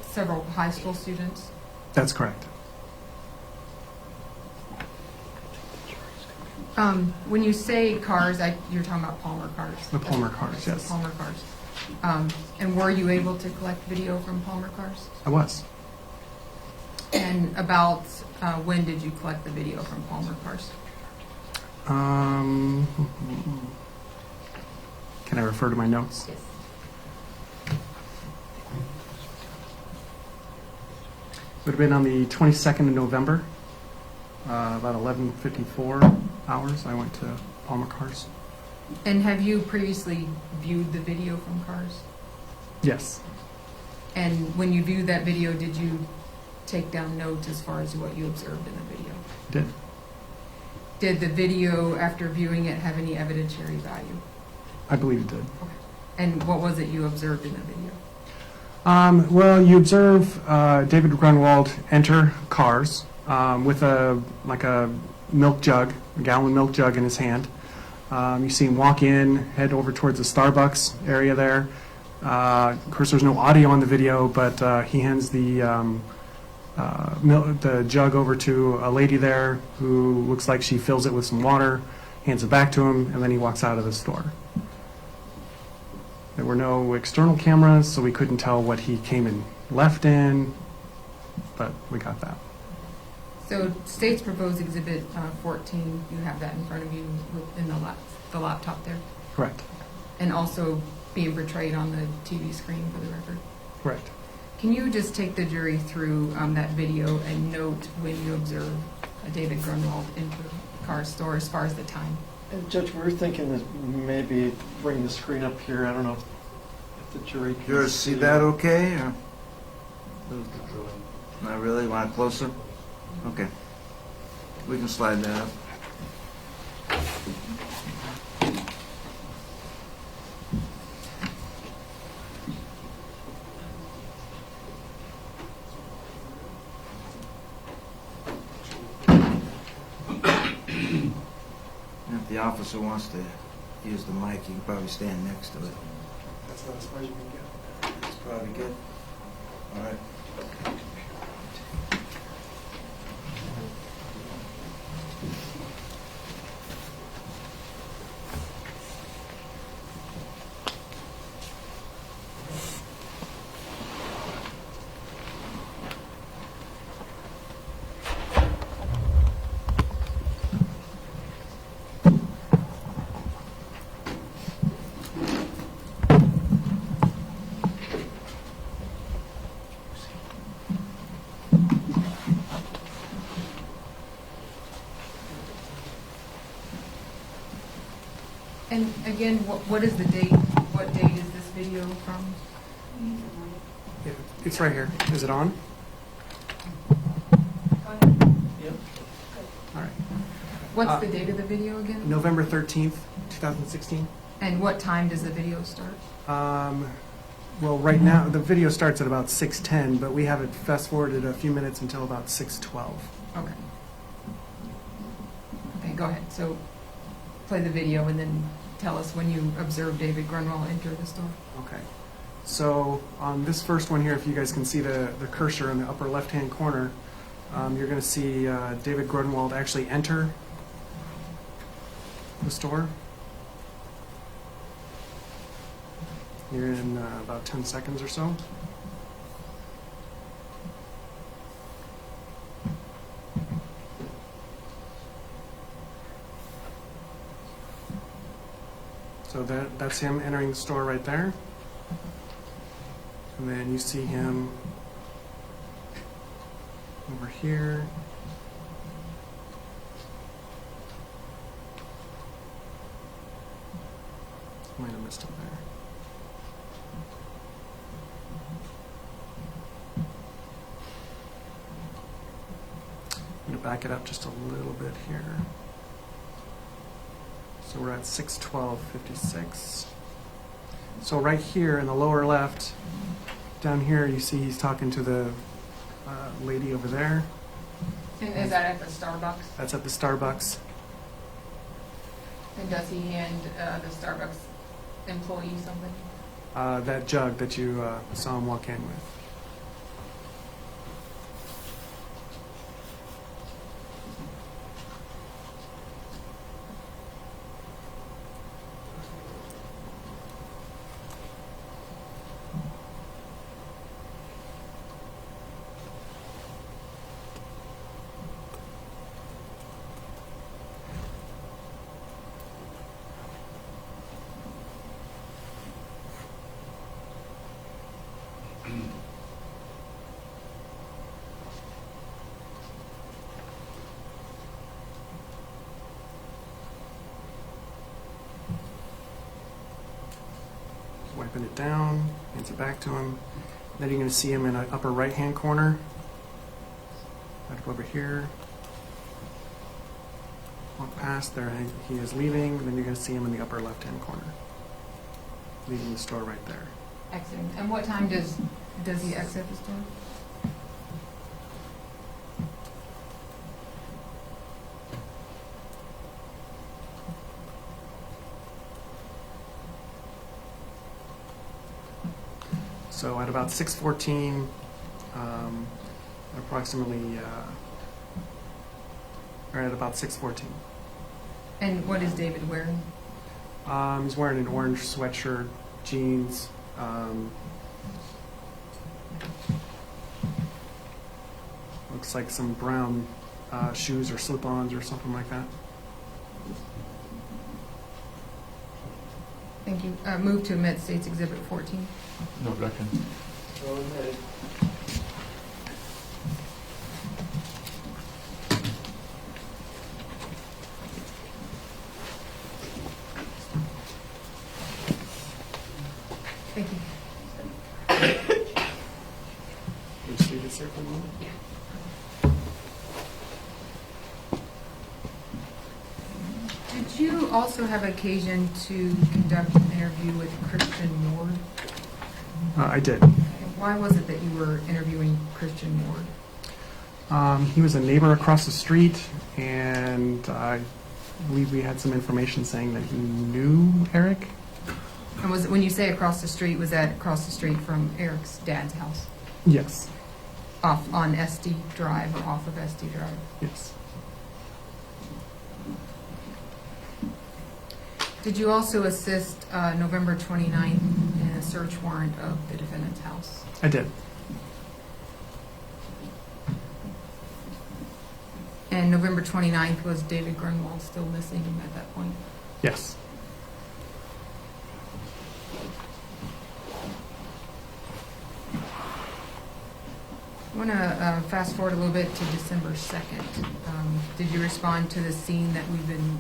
several high school students? That's correct. When you say cars, you're talking about Palmer cars. The Palmer cars, yes. Palmer cars. And were you able to collect video from Palmer cars? I was. And about when did you collect the video from Palmer Cars? Can I refer to my notes? Yes. Would have been on the 22nd of November, about 11:54 hours. I went to Palmer Cars. And have you previously viewed the video from Cars? Yes, And when you viewed that video, did you take down notes as far as what you observed in the video? did. Did the video, after viewing it, have any evidentiary value? I believe it did. And what was it you observed in the video? Well, you observe David Grunwald enter Cars with a milk jug, a gallon milk jug in his hand. You see him walk in, head over towards the Starbucks area there. Of course, there's no audio on the video, but he hands the jug over to a lady there who looks like she fills it with some water, hands it back to him, and then he walks out of the store. There were no external cameras, so we couldn't tell what he came and left in, but we got that. So State's Proposed Exhibit 14, you have that in front of you in the laptop there, Correct. and also being portrayed on the TV screen for the record. Correct. Can you just take the jury through that video and note when you observe David Grunwald enter Cars store as far as the time? And Judge, we were thinking that maybe bring the screen up here. I don't know if the jury can Yours see that okay, or? Not really, want it closer? Okay. We can slide that up. If the officer wants to use the mic, you can probably stand next to it. That's about as far as you can get. That's probably good. All right. And again, what is the date? What date is this video from? It's right here. Is it on? Yep. All right. What's the date of the video again? November 13th, 2016. And what time does the video start? Well, right now, the video starts at about 6:10, but we have it fast-forwarded a few minutes until about 6:12. Okay. Okay, go ahead. So play the video and then tell us when you observed David Grunwald enter the store. Okay. So on this first one here, if you guys can see the cursor in the upper left-hand corner, you're going to see David Grunwald actually enter the store. Here in about 10 seconds or so. So that's him entering the store right there. And then you see him over here. Might have missed him there. I'm going to back it up just a little bit here. So we're at 6:12:56. So right here in the lower left, down here, you see he's talking to the lady over there. And is that at the Starbucks? That's at the Starbucks. And does he hand the Starbucks employee something? That jug that you saw him walk in with. pin it down, hands it back to him. Then you're going to see him in the upper right-hand corner. I'd go over here. Walk past, there he is leaving, then you're going to see him in the upper left-hand corner. Leaving the store right there. Exiting. And what time does he exit the store? So at about 6:14, approximately, or at about 6:14. And what is David wearing? He's wearing an orange sweatshirt, jeans. Looks like some brown shoes or slip-ons or something like that. Thank you. Move to omit State's Exhibit 14. No objection. So admitted. Thank you. Just leave this here for a moment. Did you also have occasion to conduct an interview with Christian Ward? I did. Why was it that you were interviewing Christian Ward? He was a neighbor across the street, and I believe we had some information saying that he knew Eric. And was it, when you say across the street, was that across the street from Eric's dad's house? Yes. Off on SD Drive or off of SD Drive? Yes. Did you also assist November 29th in a search warrant of the defendant's house? I did. And November 29th, was David Grunwald still missing at that point? Yes. I want to fast forward a little bit to December 2nd. Did you respond to the scene that we've been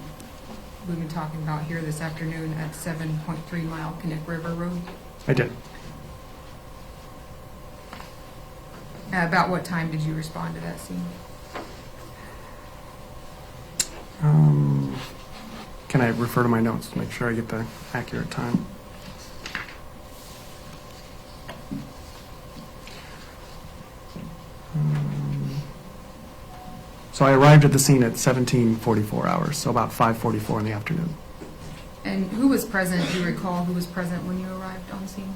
talking about here this afternoon at 7.3 Mile Connect River Road? I did. About what time did you respond to that scene? Can I refer to my notes to make sure I get the accurate time? So I arrived at the scene at 17:44 hours, so about 5:44 in the afternoon. And who was present? Do you recall who was present when you arrived on scene?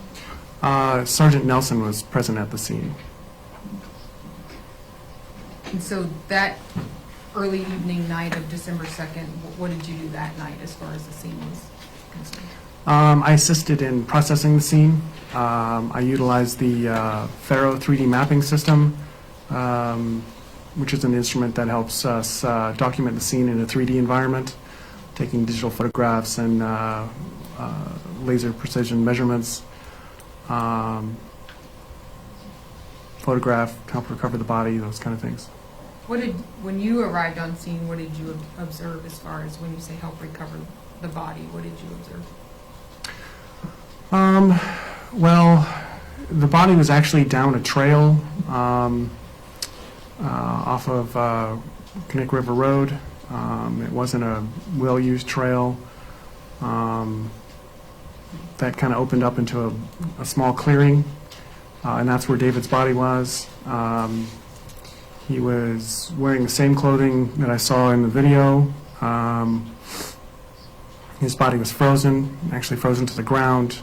Sergeant Nelson was present at the scene. And so that early evening night of December 2nd, what did you do that night as far as the scene was concerned? I assisted in processing the scene. I utilized the Faro 3D mapping system, which is an instrument that helps us document the scene in a 3D environment, taking digital photographs and laser precision measurements. Photograph, help recover the body, those kind of things. When you arrived on scene, what did you observe as far as when you say help recover the body? What did you observe? Well, the body was actually down a trail off of Connect River Road. It wasn't a well-used trail. That kind of opened up into a small clearing, and that's where David's body was. He was wearing the same clothing that I saw in the video. His body was frozen, actually frozen to the ground.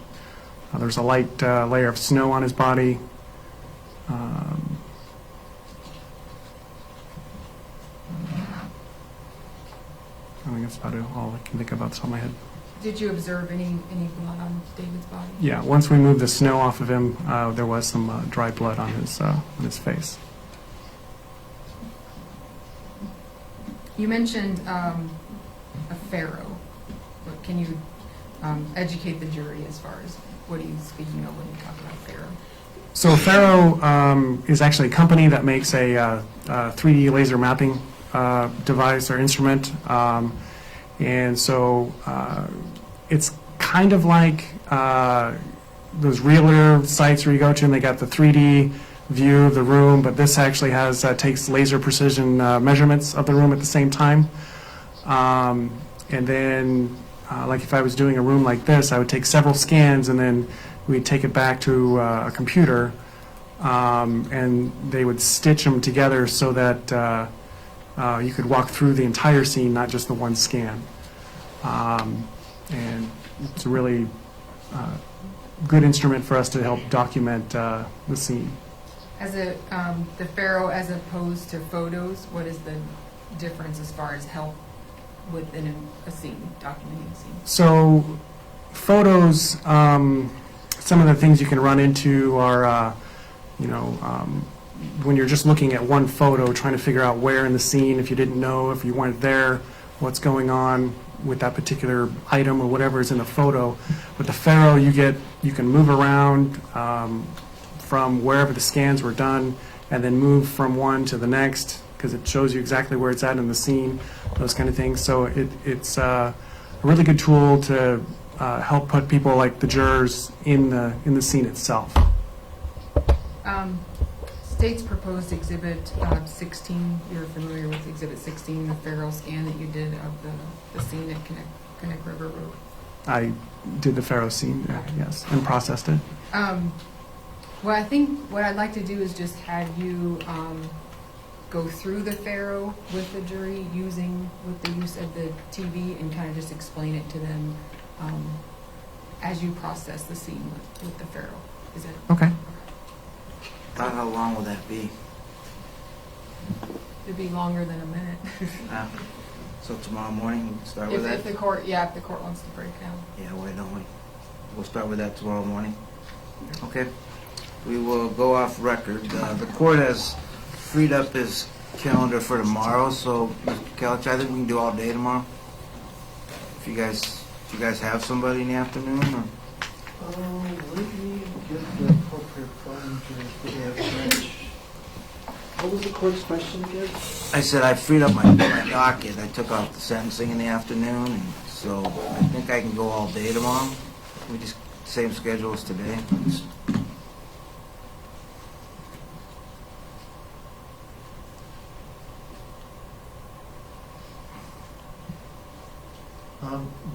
There was a light layer of snow on his body. I think that's about all I can think of off the top of my head. Did you observe any blood on David's body? Yeah, once we moved the snow off of him, there was some dry blood on his face. You mentioned a pharaoh. Can you educate the jury as far as what are you speaking of when you talk about pharaoh? So Faro is actually a company that makes a 3D laser mapping device or instrument. And so it's kind of like those realtor sites where you go to and they got the 3D view of the room, but this actually has takes laser precision measurements of the room at the same time. And then, like if I was doing a room like this, I would take several scans and then we'd take it back to a computer, and they would stitch them together so that you could walk through the entire scene, not just the one scan. And it's a really good instrument for us to help document the scene. As a, the Pharaoh as opposed to photos, what is the difference as far as help within a scene, documenting a scene? So photos, some of the things you can run into are, when you're just looking at one photo, trying to figure out where in the scene, if you didn't know, if you weren't there, what's going on with that particular item or whatever is in the photo. With the Pharaoh, you can move around from wherever the scans were done and then move from one to the next because it shows you exactly where it's at in the scene, those kind of things. So it's a really good tool to help put people like the jurors in the scene itself. State's proposed Exhibit 16, you're familiar with Exhibit 16, the Pharaoh scan that you did of the scene at Connect River Road. I did the Pharaoh scene, yes, and processed it. Well, I think what I'd like to do is just have you go through the Pharaoh with the jury with the use of the TV and kind of just explain it to them as you process the scene with the Pharaoh. Is that okay? About how long will that be? It'd be longer than a minute. So tomorrow morning, we'll start with that? If the court wants to break down. Yeah, why don't we? We'll start with that tomorrow morning. Okay. We will go off record. The court has freed up his calendar for tomorrow, so Mr. Kalich, I think we can do all day tomorrow. If you guys have somebody in the afternoon, or? Let me get the appropriate phone to What was the court's question again? I said I freed up my docket. I took off the sentencing in the afternoon, and so I think I can go all day tomorrow. We just same schedule as today.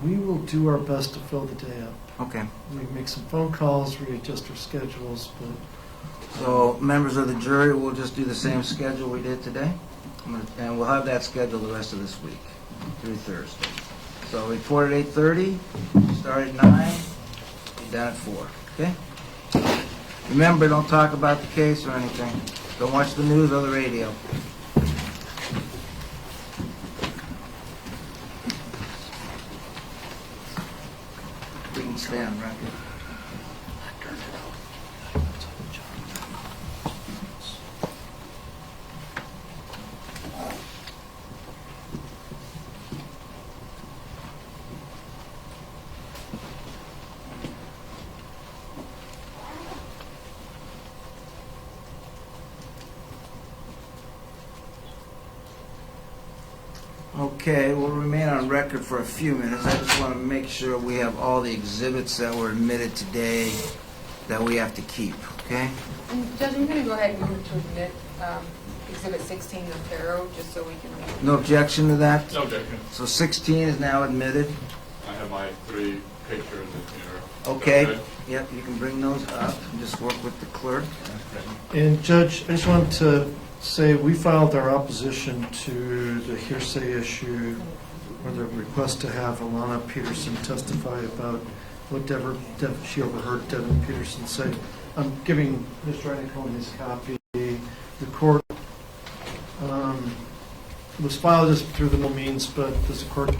We will do our best to fill the day up. Okay. We make some phone calls, readjust our schedules, but So members of the jury, we'll just do the same schedule we did today, and we'll have that schedule the rest of this week through Thursday. So report at 8:30, start at 9, be done at 4. Okay. Remember, don't talk about the case or anything. Don't watch the news or the radio. We can stay on record. Okay, we'll remain on record for a few minutes. I just want to make sure we have all the exhibits that were admitted today that we have to keep, okay? And Judge, I'm going to go ahead and move to admit Exhibit 16 of Pharaoh, just so we can... No objection to that? No objection. So 16 is now admitted. I have my 3 pictures in here. Okay. Yep, you can bring those up and just work with the clerk. And Judge, I just wanted to say we filed our opposition to the hearsay issue or the request to have Alana Peterson testify about what she overheard Devin Peterson say. I'm giving Mr. Anacone his copy. The court was filed just through the means, but does the court